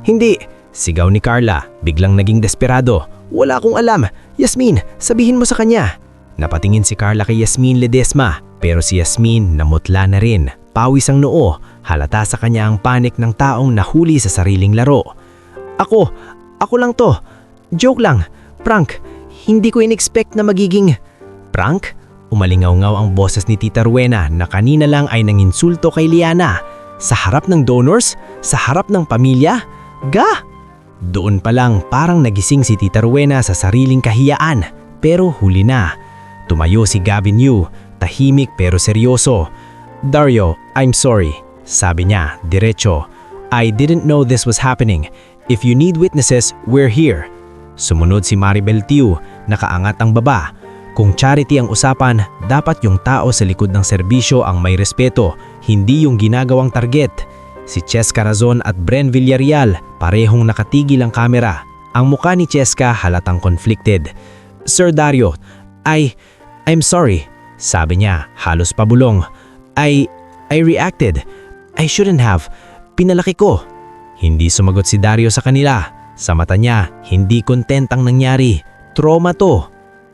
Hindi, sigaw ni Carla, biglang naging desperado. Wala akong alam. Yasmin, sabihin mo sa kanya. Napatingin si Carla kay Yasmin Ledesma, pero si Yasmin namutla na rin. pawis ang noo, halata sa kanya ang panik ng taong nahuli sa sariling laro. Ako lang to. Joke lang. Prank. Hindi ko in-expect na magiging... Prank? Umalingaw-ngaw ang boses ni Tita Rowena na kanina lang ay nanginsulto kay Liana. Sa harap ng donors? Sa harap ng pamilya? Ga! Doon pa lang parang nagising si Tita Rowena sa sariling kahiyaan. Pero huli na. Tumayo si Gavin Yu, tahimik pero seryoso. Dario, I'm sorry. Sabi niya, diretso. I didn't know this was happening. If you need witnesses, we're here. Sumunod si Maribel Tiu, nakaangat ang baba. Kung charity ang usapan, dapat yung tao sa likod ng serbisyo ang may respeto, hindi yung ginagawang target. Si Cheska Razon at Bren Villarreal, parehong nakatigil ang kamera. Ang mukha ni Cheska halatang conflicted. Sir Dario, I'm sorry. Sabi niya, halos pabulong. I reacted. I shouldn't have. Pinalaki ko. Hindi sumagot si Dario sa kanila. Sa mata niya, hindi content ang nangyari. Trauma to.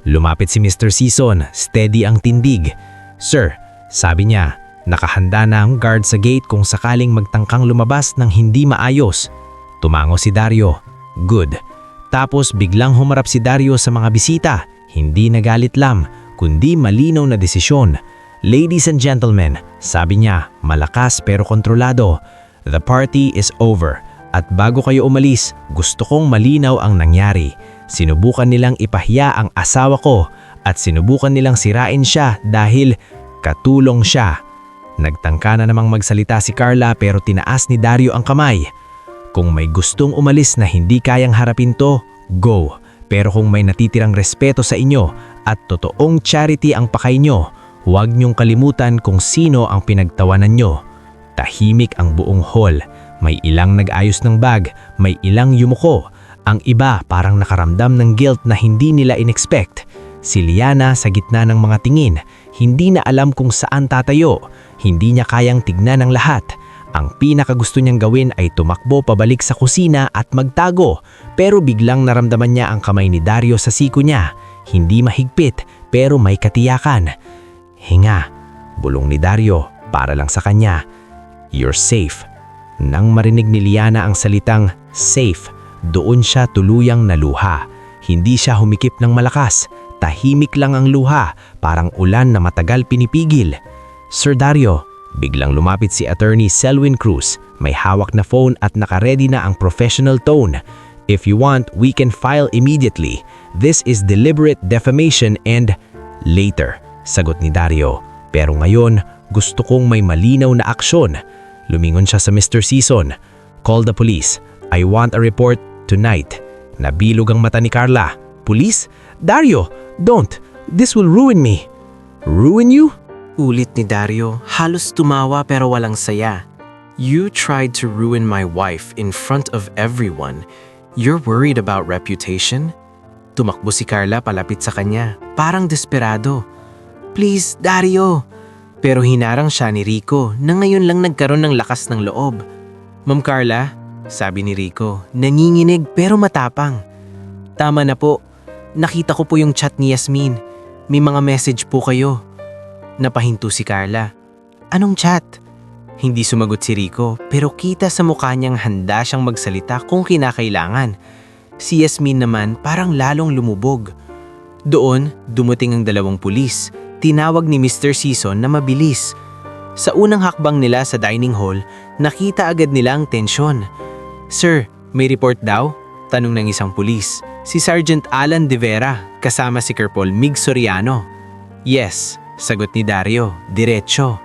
Lumapit si Mr. Season, steady ang tindig. Sir, sabi niya, nakahanda na ang guard sa gate kung sakaling magtangkang lumabas ng hindi maayos. Tumango si Dario. Good. Tapos biglang humarap si Dario sa mga bisita. Hindi nagalit lang, kundi malinaw na desisyon. Ladies and gentlemen, sabi niya, malakas pero kontrolado. The party is over. At bago kayo umalis, gusto kong malinaw ang nangyari. Sinubukan nilang ipahiya ang asawa ko at sinubukan nilang sirain siya dahil katulong siya. Nagtangka na namang magsalita si Carla pero tinaas ni Dario ang kamay. Kung may gustong umalis na hindi kayang harapin to, go. Pero kung may natitirang respeto sa inyo at totoong charity ang pakay nyo, huwag niyong kalimutan kung sino ang pinagtawanan nyo. Tahimik ang buong hall. May ilang nag-ayos ng bag, may ilang yumuko. Ang iba parang nakaramdam ng guilt na hindi nila inexpect. Si Liana sa gitna ng mga tingin, hindi na alam kung saan tatayo. Hindi niya kayang tignan ang lahat. Ang pinakagusto niyang gawin ay tumakbo pabalik sa kusina at magtago. Pero biglang naramdaman niya ang kamay ni Dario sa siko niya. Hindi mahigpit pero may katiyakan. Hinga, bulong ni Dario para lang sa kanya. You're safe. Nang marinig ni Liana ang salitang safe, doon siya tuluyang naluha. Hindi siya humikip ng malakas, tahimik lang ang luha, parang ulan na matagal pinipigil. Sir Dario, biglang lumapit si Attorney Selwyn Cruz, may hawak na phone at nakaredy na ang professional tone. If you want, we can file immediately. This is deliberate defamation and later, sagot ni Dario. Pero ngayon, gusto kong may malinaw na aksyon. Lumingon siya sa Mr. Season. Call the police. I want a report tonight. Nabilog ang mata ni Carla. Police? Dario, don't. This will ruin me. Ruin you? Ulit ni Dario, halos tumawa pero walang saya. You tried to ruin my wife in front of everyone. You're worried about reputation? Tumakbo si Carla palapit sa kanya, parang desperado. Please, Dario. Pero hinarang siya ni Rico na ngayon lang nagkaroon ng lakas ng loob. Ma'am Carla, sabi ni Rico, nanginginig pero matapang. Tama na po, nakita ko po yung chat ni Yasmin. May mga message po kayo. Napahinto si Carla. Anong chat? Hindi sumagot si Rico pero kita sa mukha niyang handa siyang magsalita kung kinakailangan. Si Yasmin naman parang lalong lumubog. Doon, dumating ang dalawang pulis. Tinawag ni Mr. Season na mabilis. Sa unang hakbang nila sa dining hall, nakita agad nila ang tensyon. Sir, may report daw? Tanong ng isang pulis. Si Sergeant Alan De Vera, kasama si Corporal Mig Soriano. Yes, sagot ni Dario, diretso.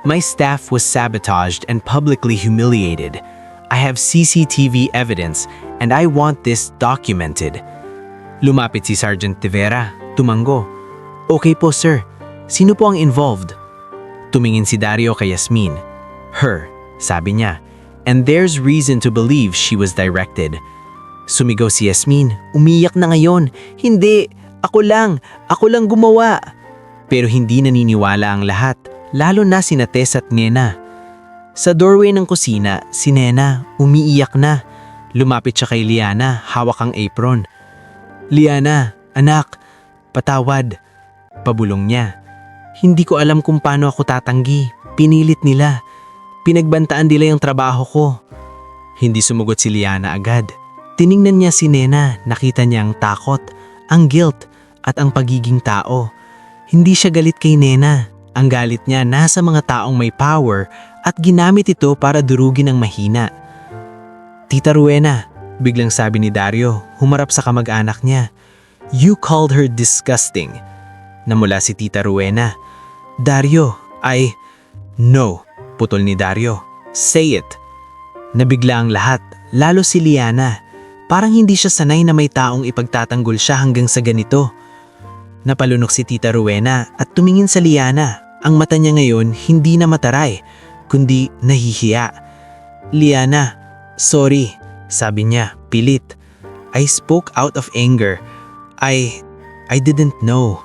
My staff was sabotaged and publicly humiliated. I have CCTV evidence and I want this documented. Lumapit si Sergeant De Vera, tumango. Okay po sir, sino po ang involved? Tumingin si Dario kay Yasmin. Her, sabi niya, and there's reason to believe she was directed. Sumigaw si Yasmin, umiyak na ngayon. Hindi, ako lang gumawa. Pero hindi naniniwala ang lahat, lalo na sina Tess at Nena. Sa doorway ng kusina, si Nena umiiyak na. Lumapit siya kay Liana, hawak ang apron. Liana, anak, patawad. Pabulong niya. Hindi ko alam kung paano ako tatanggi, Pinilit nila. Pinagbantaan nila yung trabaho ko. Hindi sumugot si Liana agad. Tiningnan niya si Nena, nakita niya ang takot, ang guilt, at ang pagiging tao. Hindi siya galit kay Nena. Ang galit niya nasa mga taong may power at ginamit ito para durugin ang mahina. Tita Rowena, biglang sabi ni Dario, humarap sa kamag-anak niya. You called her disgusting. Namula si Tita Rowena. Dario, No, putol ni Dario. Say it. Nabigla ang lahat, lalo si Liana. Parang hindi siya sanay na may taong ipagtatanggol siya hanggang sa ganito. Napalunok si Tita Rowena at tumingin sa Liana. Ang mata niya ngayon hindi na mataray, kundi nahihiya. Liana, sorry, sabi niya, pilit. I spoke out of anger. I didn't know.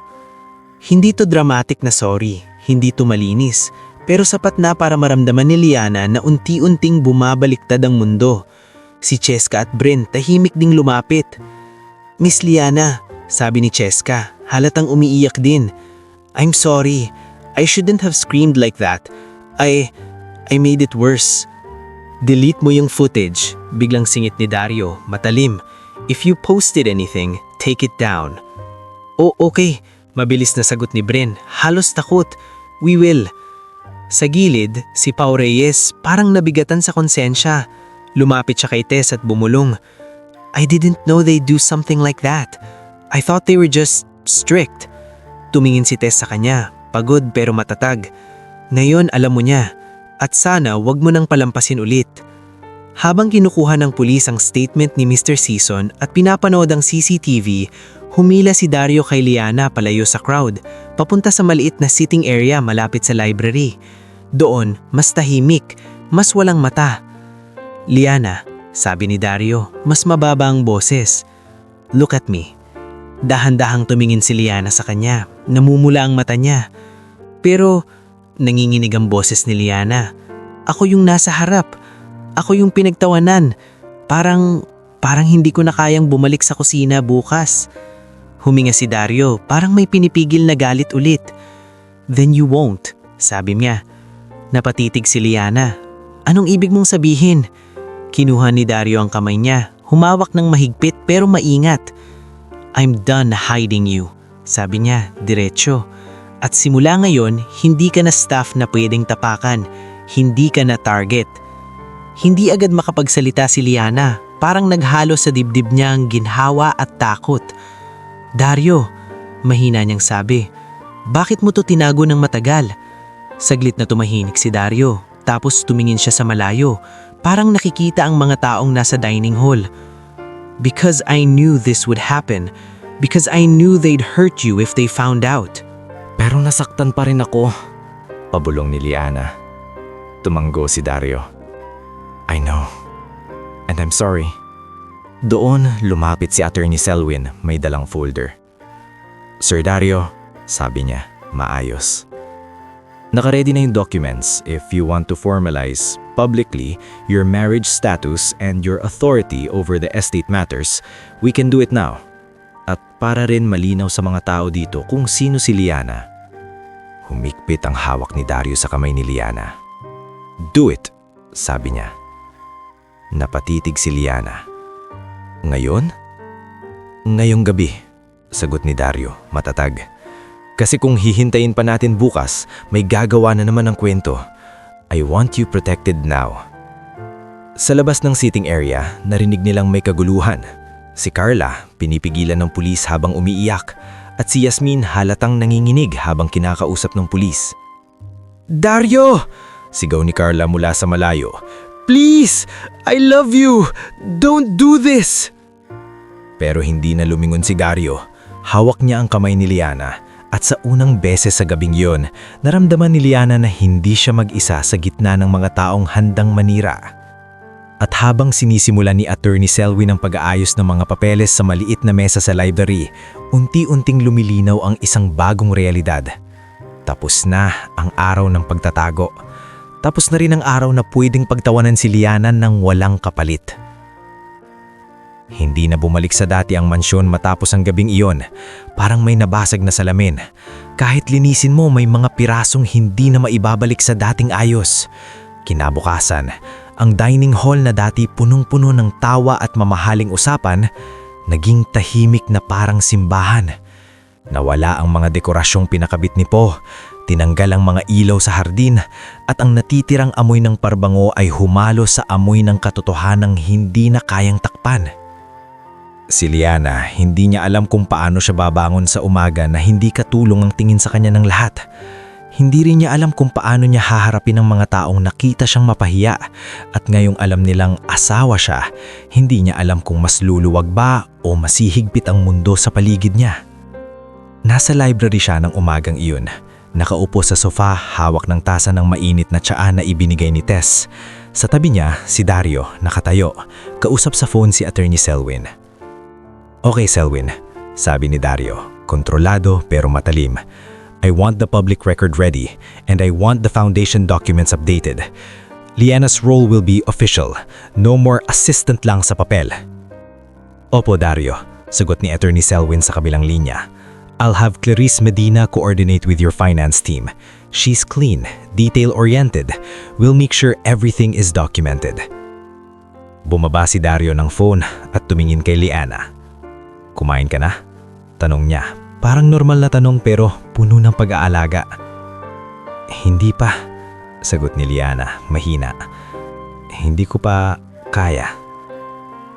Hindi to dramatic na sorry, hindi to malinis, pero sapat na para maramdaman ni Liana na unti-unting bumabaliktad ang mundo. Si Cheska at Brent tahimik ding lumapit. Miss Liana, sabi ni Cheska, halatang umiiyak din. I'm sorry, I shouldn't have screamed like that. I made it worse. Delete mo yung footage, biglang singit ni Dario, matalim. If you posted anything, take it down. Oh, okay, mabilis na sagot ni Bren, halos takot. We will. Sa gilid, si Pao Reyes parang nabigatan sa konsensya. Lumapit siya kay Tess at bumulong. I didn't know they'd do something like that. I thought they were just strict. Tumingin si Tess sa kanya, pagod pero matatag. Ngayon alam mo niya, at sana wag mo nang palampasin ulit. Habang kinukuha ng pulis ang statement ni Mr. Season at pinapanood ang CCTV, humila si Dario kay Liana palayo sa crowd, papunta sa maliit na sitting area malapit sa library. Doon, mas tahimik, mas walang mata. Liana, sabi ni Dario, mas mababa ang boses. Look at me. Dahan-dahang tumingin si Liana sa kanya, namumula ang mata niya. Pero nanginginig ang boses ni Liana. Ako yung nasa harap. Ako yung pinagtawanan. Parang hindi ko na kayang bumalik sa kusina bukas. Huminga si Dario, parang may pinipigil na galit ulit. Then you won't, sabi niya. Napatitig si Liana. Anong ibig mong sabihin? Kinuha ni Dario ang kamay niya, humawak ng mahigpit pero maingat. I'm done hiding you, sabi niya, diretso. At simula ngayon, hindi ka na staff na pwedeng tapakan. Hindi ka na target. Hindi agad makapagsalita si Liana, parang naghalo sa dibdib niya ang ginhawa at takot. Dario, mahina niyang sabi, bakit mo to tinago ng matagal? Saglit na tumahinik si Dario, tapos tumingin siya sa malayo, parang nakikita ang mga taong nasa dining hall. Because I knew this would happen. Because I knew they'd hurt you if they found out. Pero nasaktan pa rin ako. Pabulong ni Liana. Tumanggo si Dario. I know. And I'm sorry. Doon, lumapit si Attorney Selwyn, may dalang folder. Sir Dario, sabi niya, maayos. Nakaredy na yung documents if you want to formalize publicly your marriage status and your authority over the estate matters, we can do it now. At para rin malinaw sa mga tao dito kung sino si Liana. Humikpit ang hawak ni Dario sa kamay ni Liana. Do it, sabi niya. Napatitig si Liana. Ngayon? Ngayong gabi, sagot ni Dario, matatag. Kasi kung hihintayin pa natin bukas, may gagawa na naman ng kwento. I want you protected now. Sa labas ng sitting area, narinig nilang may kaguluhan. Si Carla, pinipigilan ng pulis habang umiiyak, at si Yasmin halatang nanginginig habang kinakausap ng pulis. Dario! Sigaw ni Carla mula sa malayo. Please! I love you! Don't do this! Pero hindi na lumingon si Dario. Hawak niya ang kamay ni Liana. At sa unang beses sa gabing yon, naramdaman ni Liana na hindi siya mag-isa sa gitna ng mga taong handang manira. At habang sinisimula ni Attorney Selwyn ang pag-aayos ng mga papeles sa maliit na mesa sa library, unti-unting lumilinaw ang isang bagong realidad. Tapos na ang araw ng pagtatago. Tapos na rin ang araw na pwedeng pagtawanan si Liana ng walang kapalit. Hindi na bumalik sa dati ang mansyon matapos ang gabing iyon. Parang may nabasag na salamin. Kahit linisin mo, may mga pirasong hindi na maibabalik sa dating ayos. Kinabukasan, ang dining hall na dati punong-puno ng tawa at mamahaling usapan, naging tahimik na parang simbahan. Nawala ang mga dekorasyong pinakabit ni Po, tinanggal ang mga ilaw sa hardin, at ang natitirang amoy ng parbango ay humalo sa amoy ng katotohanang hindi na kayang takpan. Si Liana, hindi niya alam kung paano siya babangon sa umaga na hindi katulong ang tingin sa kanya ng lahat. Hindi rin niya alam kung paano niya haharapin ang mga taong nakita siyang mapahiya, at ngayong alam nilang asawa siya, hindi niya alam kung mas luluwag ba o masihigpit ang mundo sa paligid niya. Nasa library siya ng umagang iyon. Nakaupo sa sofa, hawak ng tasa ng mainit na tsaa na ibinigay ni Tess. Sa tabi niya, si Dario, nakatayo, kausap sa phone si Attorney Selwyn. "Okay, Selwyn," sabi ni Dario, kontrolado pero matalim. "I want the public record ready, and I want the foundation documents updated. Liana's role will be official, no more assistant lang sa papel." "Opo, Dario," sagot ni Attorney Selwyn sa kabilang linya. "I'll have Clarice Medina coordinate with your finance team. She's clean, detail-oriented. We'll make sure everything is documented." Bumaba si Dario ng phone at tumingin kay Liana. "Kumain ka na?" tanong niya. Parang normal na tanong pero puno ng pag-aalaga. "Hindi pa," sagot ni Liana, mahina. "Hindi ko pa kaya."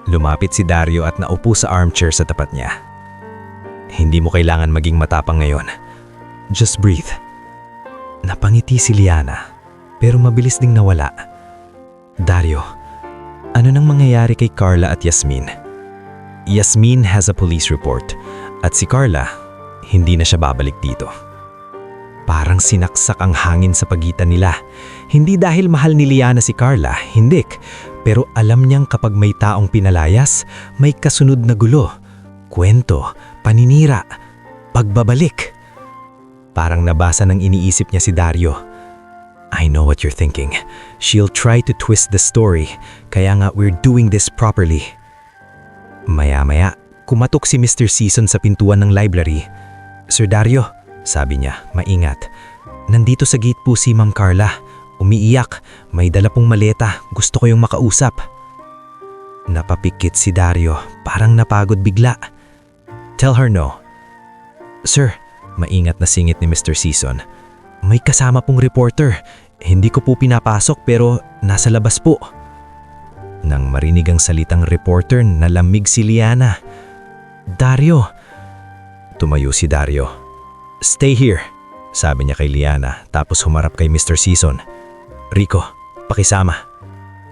Lumapit si Dario at naupo sa armchair sa tapat niya. "Hindi mo kailangan maging matapang ngayon. Just breathe." Napangiti si Liana, pero mabilis ding nawala. "Dario, ano nang mangyayari kay Carla at Yasmin?" "Yasmin has a police report, at si Carla, hindi na siya babalik dito." Parang sinaksak ang hangin sa pagitan nila. Hindi dahil mahal ni Liana si Carla, hindi. Pero alam niyang kapag may taong pinalayas, may kasunod na gulo. Kwento, paninira, pagbabalik. Parang nabasa ng iniisip niya si Dario. "I know what you're thinking. She'll try to twist the story, kaya nga we're doing this properly." Maya-maya, kumatok si Mr. Season sa pintuan ng library. "Sir Dario," sabi niya, maingat. "Nandito sa gate po si Ma'am Carla. Umiiyak, may dala pong maleta, gusto ko yung makausap." Napapikit si Dario, parang napagod bigla. "Tell her no." "Sir," maingat na singit ni Mr. Season, "may kasama pong reporter. Hindi ko po pinapasok pero nasa labas po." Nang marinig ang salitang reporter, nalamig si Liana. "Dario." Tumayo si Dario. "Stay here," sabi niya kay Liana, tapos humarap kay Mr. Season. "Rico, pakisama."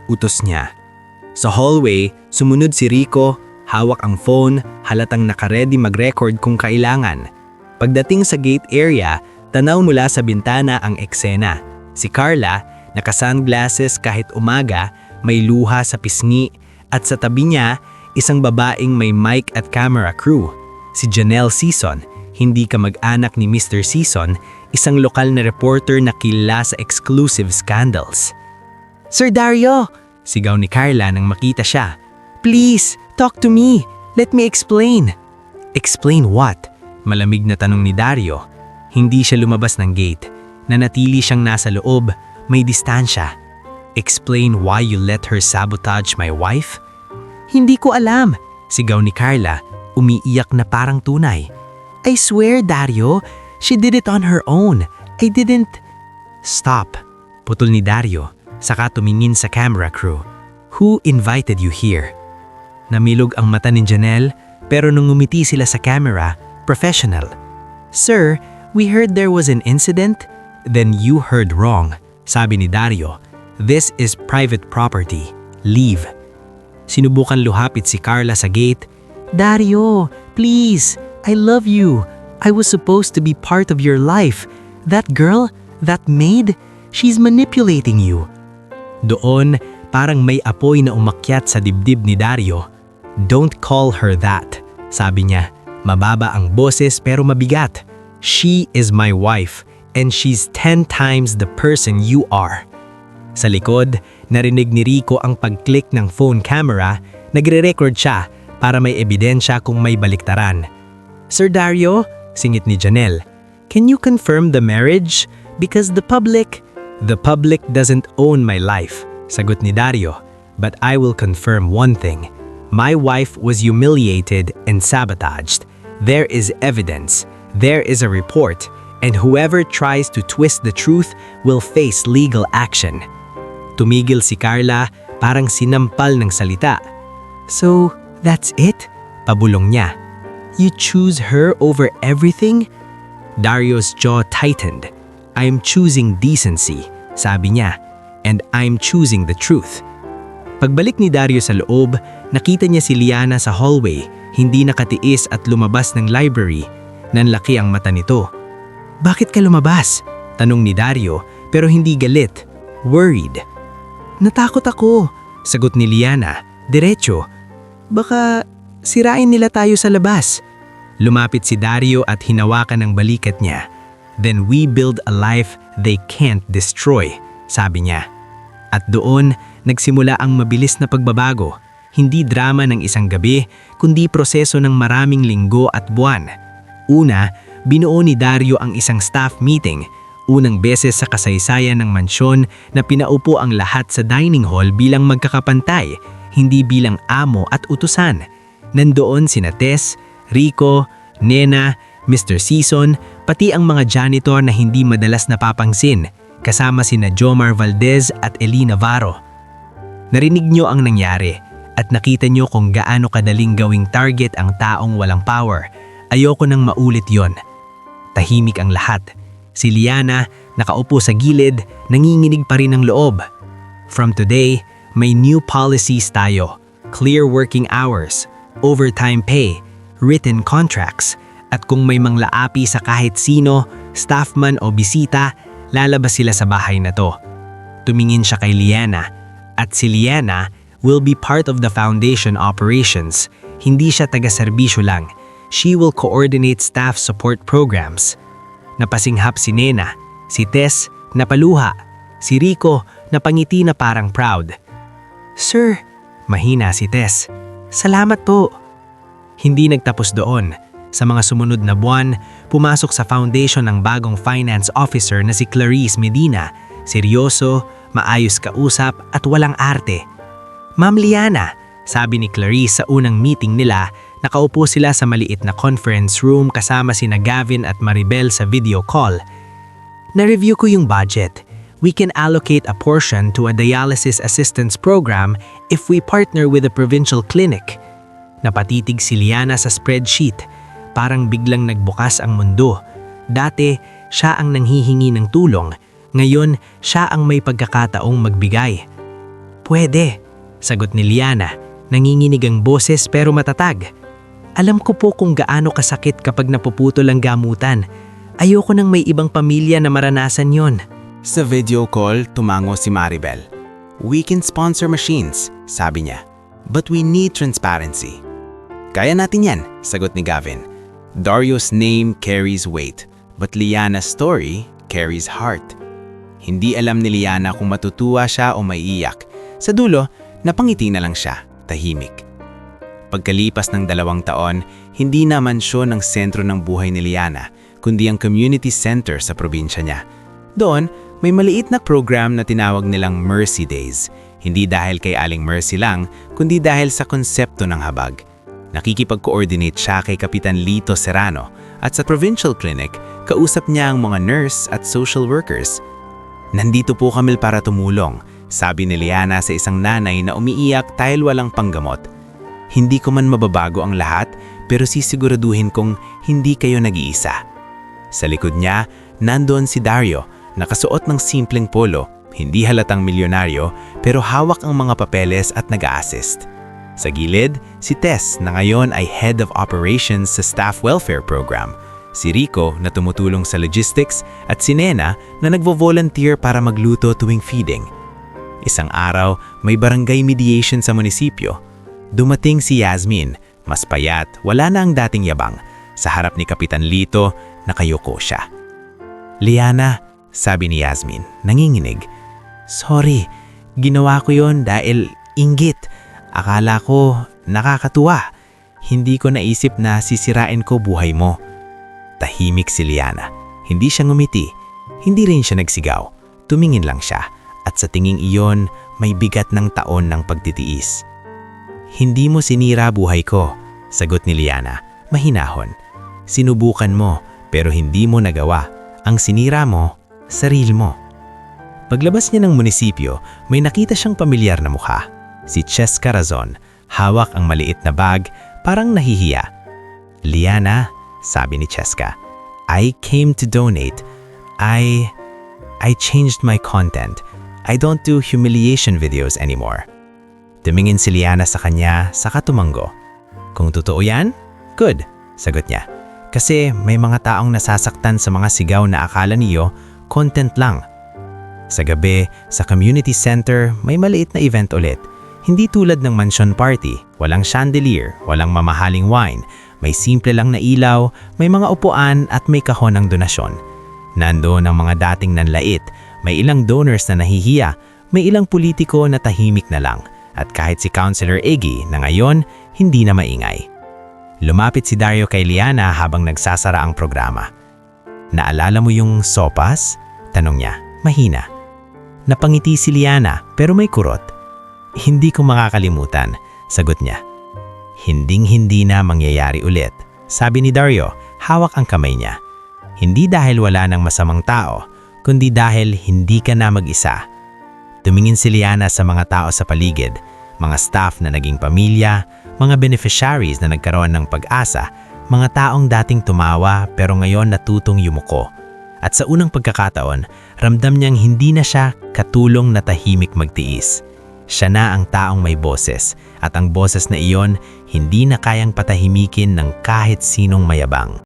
Utos niya. Sa hallway, sumunod si Rico, hawak ang phone, halatang nakaredy mag-record kung kailangan. Pagdating sa gate area, tanaw mula sa bintana ang eksena. Si Carla, naka-sunglasses kahit umaga, may luha sa pisngi, at sa tabi niya, isang babaeng may mic at camera crew. Si Janelle Season, hindi kamag-anak ni Mr. Season, isang lokal na reporter na kilala sa exclusive scandals. "Sir Dario!" sigaw ni Carla nang makita siya. "Please, talk to me. Let me explain." "Explain what?" malamig na tanong ni Dario. Hindi siya lumabas ng gate. Nanatili siyang nasa loob, may distansya. "Explain why you let her sabotage my wife?" "Hindi ko alam," sigaw ni Carla, umiiyak na parang tunay. "I swear, Dario, she did it on her own. I didn't..." "Stop," putol ni Dario, saka tumingin sa camera crew. "Who invited you here?" Namilog ang mata ni Janelle, pero nung ngumiti sila sa camera, professional. "Sir, we heard there was an incident." "Then you heard wrong," sabi ni Dario. "This is private property. Leave." Sinubukan luhapit si Carla sa gate. "Dario, please, I love you. I was supposed to be part of your life. That girl, that maid, she's manipulating you." Doon, parang may apoy na umakyat sa dibdib ni Dario. "Don't call her that," sabi niya. Mababa ang boses pero mabigat. "She is my wife, and she's 10 times the person you are." Sa likod, narinig ni Rico ang pag-click ng phone camera. Nagre-record siya para may ebidensya kung may baliktaran. "Sir Dario," singit ni Janelle, Can you confirm the marriage? Because the public doesn't own my life, sagot ni Dario. But I will confirm one thing. My wife was humiliated and sabotaged. There is evidence. There is a report. And whoever tries to twist the truth will face legal action. Tumigil si Carla, parang sinampal ng salita. So, that's it? Pabulong niya. You choose her over everything? Dario's jaw tightened. I'm choosing decency, sabi niya. And I'm choosing the truth. Pagbalik ni Dario sa loob, nakita niya si Liana sa hallway, hindi nakatiis at lumabas ng library. Nanlaki ang mata nito. Bakit ka lumabas? Tanong ni Dario, pero hindi galit. Worried. Natakot ako, sagot ni Liana, diretso. Baka sirain nila tayo sa labas. Lumapit si Dario at hinawakan ang balikat niya. Then we build a life they can't destroy, sabi niya. At doon, nagsimula ang mabilis na pagbabago. Hindi drama ng isang gabi, kundi proseso ng maraming linggo at buwan. Una, binuo ni Dario ang isang staff meeting. Unang beses sa kasaysayan ng mansyon na pinaupo ang lahat sa dining hall bilang magkakapantay, hindi bilang amo at utusan. Nandoon sina Tess, Rico, Nena, Mr. Season, pati ang mga janitor na hindi madalas napapangsin, kasama sina Jomar Valdez at Eli Navarro. Narinig niyo ang nangyari at nakita niyo kung gaano kadaling gawing target ang taong walang power. Ayoko nang maulit yon. Tahimik ang lahat. Si Liana, nakaupo sa gilid, nanginginig pa rin ang loob. From today, may new policies tayo. Clear working hours, overtime pay, written contracts, at kung may manglaapi sa kahit sino, staff man o bisita, lalabas sila sa bahay na to. Tumingin siya kay Liana, at si Liana will be part of the foundation operations. Hindi siya taga-serbisyo lang. She will coordinate staff support programs. Napasinghap si Nena, si Tess, napaluha, si Rico, napangiti na parang proud. Sir, mahina si Tess. Salamat po. Hindi nagtapos doon. Sa mga sumunod na buwan, pumasok sa foundation ng bagong finance officer na si Clarice Medina. Seryoso, maayos kausap at walang arte. Ma'am Liana, sabi ni Clarice sa unang meeting nila, nakaupo sila sa maliit na conference room kasama sina Gavin at Maribel sa video call. Na-review ko yung budget. We can allocate a portion to a dialysis assistance program if we partner with a provincial clinic. Napatitig si Liana sa spreadsheet. Parang biglang nagbukas ang mundo. Dati, siya ang nanghihingi ng tulong. Ngayon, siya ang may pagkakataong magbigay. Pwede, sagot ni Liana. Nanginginig ang boses pero matatag. Alam ko po kung gaano kasakit kapag napuputol ang gamutan. Ayoko nang may ibang pamilya na maranasan yon. Sa video call, tumango si Maribel. We can sponsor machines, sabi niya. But we need transparency. Kaya natin yan, sagot ni Gavin. Dario's name carries weight, but Liana's story carries heart. Hindi alam ni Liana kung matutuwa siya o maiiyak. Sa dulo, napangiti na lang siya, tahimik. Pagkalipas ng 2 taon, hindi na mansyon ang sentro ng buhay ni Liana, kundi ang community center sa probinsya niya. Doon, may maliit na program na tinawag nilang Mercy Days. Hindi dahil kay Aling Mercy lang, kundi dahil sa konsepto ng habag. Nakikipag-coordinate siya kay Kapitan Lito Serrano at sa provincial clinic, kausap niya ang mga nurse at social workers. Nandito po kami para tumulong, sabi ni Liana sa isang nanay na umiiyak dahil walang panggamot. Hindi ko man mababago ang lahat, pero sisiguraduhin kong hindi kayo nag-iisa. Sa likod niya, nandoon si Dario, nakasuot ng simpleng polo, hindi halatang milyonaryo, pero hawak ang mga papeles at nag-a-assist. Sa gilid, si Tess na ngayon ay Head of Operations sa Staff Welfare Program, si Rico na tumutulong sa logistics at si Nena na nagvo-volunteer para magluto tuwing feeding. Isang araw, may barangay mediation sa munisipyo. Dumating si Yasmin, mas payat, wala na ang dating yabang. Sa harap ni Kapitan Lito, nakayuko siya. Liana, sabi ni Yasmin, nanginginig. Sorry, ginawa ko yon dahil inggit. Akala ko nakakatuwa. Hindi ko naisip na sisirain ko buhay mo. Tahimik si Liana. Hindi siya ngumiti. Hindi rin siya nagsigaw. Tumingin lang siya. At sa tinging iyon, may bigat ng taon ng pagtitiis. Hindi mo sinira buhay ko, sagot ni Liana, mahinahon. Sinubukan mo, pero hindi mo nagawa. Ang sinira mo, sarili mo. Paglabas niya ng munisipyo, may nakita siyang pamilyar na mukha. Si Cheska Razon, hawak ang maliit na bag, parang nahihiya. Liana, sabi ni Cheska, I came to donate. I changed my content. I don't do humiliation videos anymore. Tumingin si Liana sa kanya, saka tumango. Kung totoo yan, good, sagot niya. Kasi may mga taong nasasaktan sa mga sigaw na akala niyo, content lang. Sa gabi, sa community center, may maliit na event ulit. Hindi tulad ng mansion party, walang chandelier, walang mamahaling wine, may simple lang na ilaw, may mga upuan at may kahon ng donasyon. Nandoon ang mga dating nanlait, may ilang donors na nahihiya, may ilang politiko na tahimik na lang, at kahit si Councilor Iggy na ngayon, hindi na maingay. Lumapit si Dario kay Liana habang nagsasara ang programa. Naalala mo yung sopas? Tanong niya, mahina. Napangiti si Liana pero may kurot. Hindi ko makakalimutan, sagot niya. Hinding-hindi na mangyayari ulit, sabi ni Dario, hawak ang kamay niya. Hindi dahil wala ng masamang tao, kundi dahil hindi ka na mag-isa. Tumingin si Liana sa mga tao sa paligid, mga staff na naging pamilya, mga beneficiaries na nagkaroon ng pag-asa, mga taong dating tumawa pero ngayon natutong yumuko. At sa unang pagkakataon, ramdam niyang hindi na siya katulong na tahimik magtiis. Siya na ang taong may boses, at ang boses na iyon hindi na kayang patahimikin ng kahit sinong mayabang.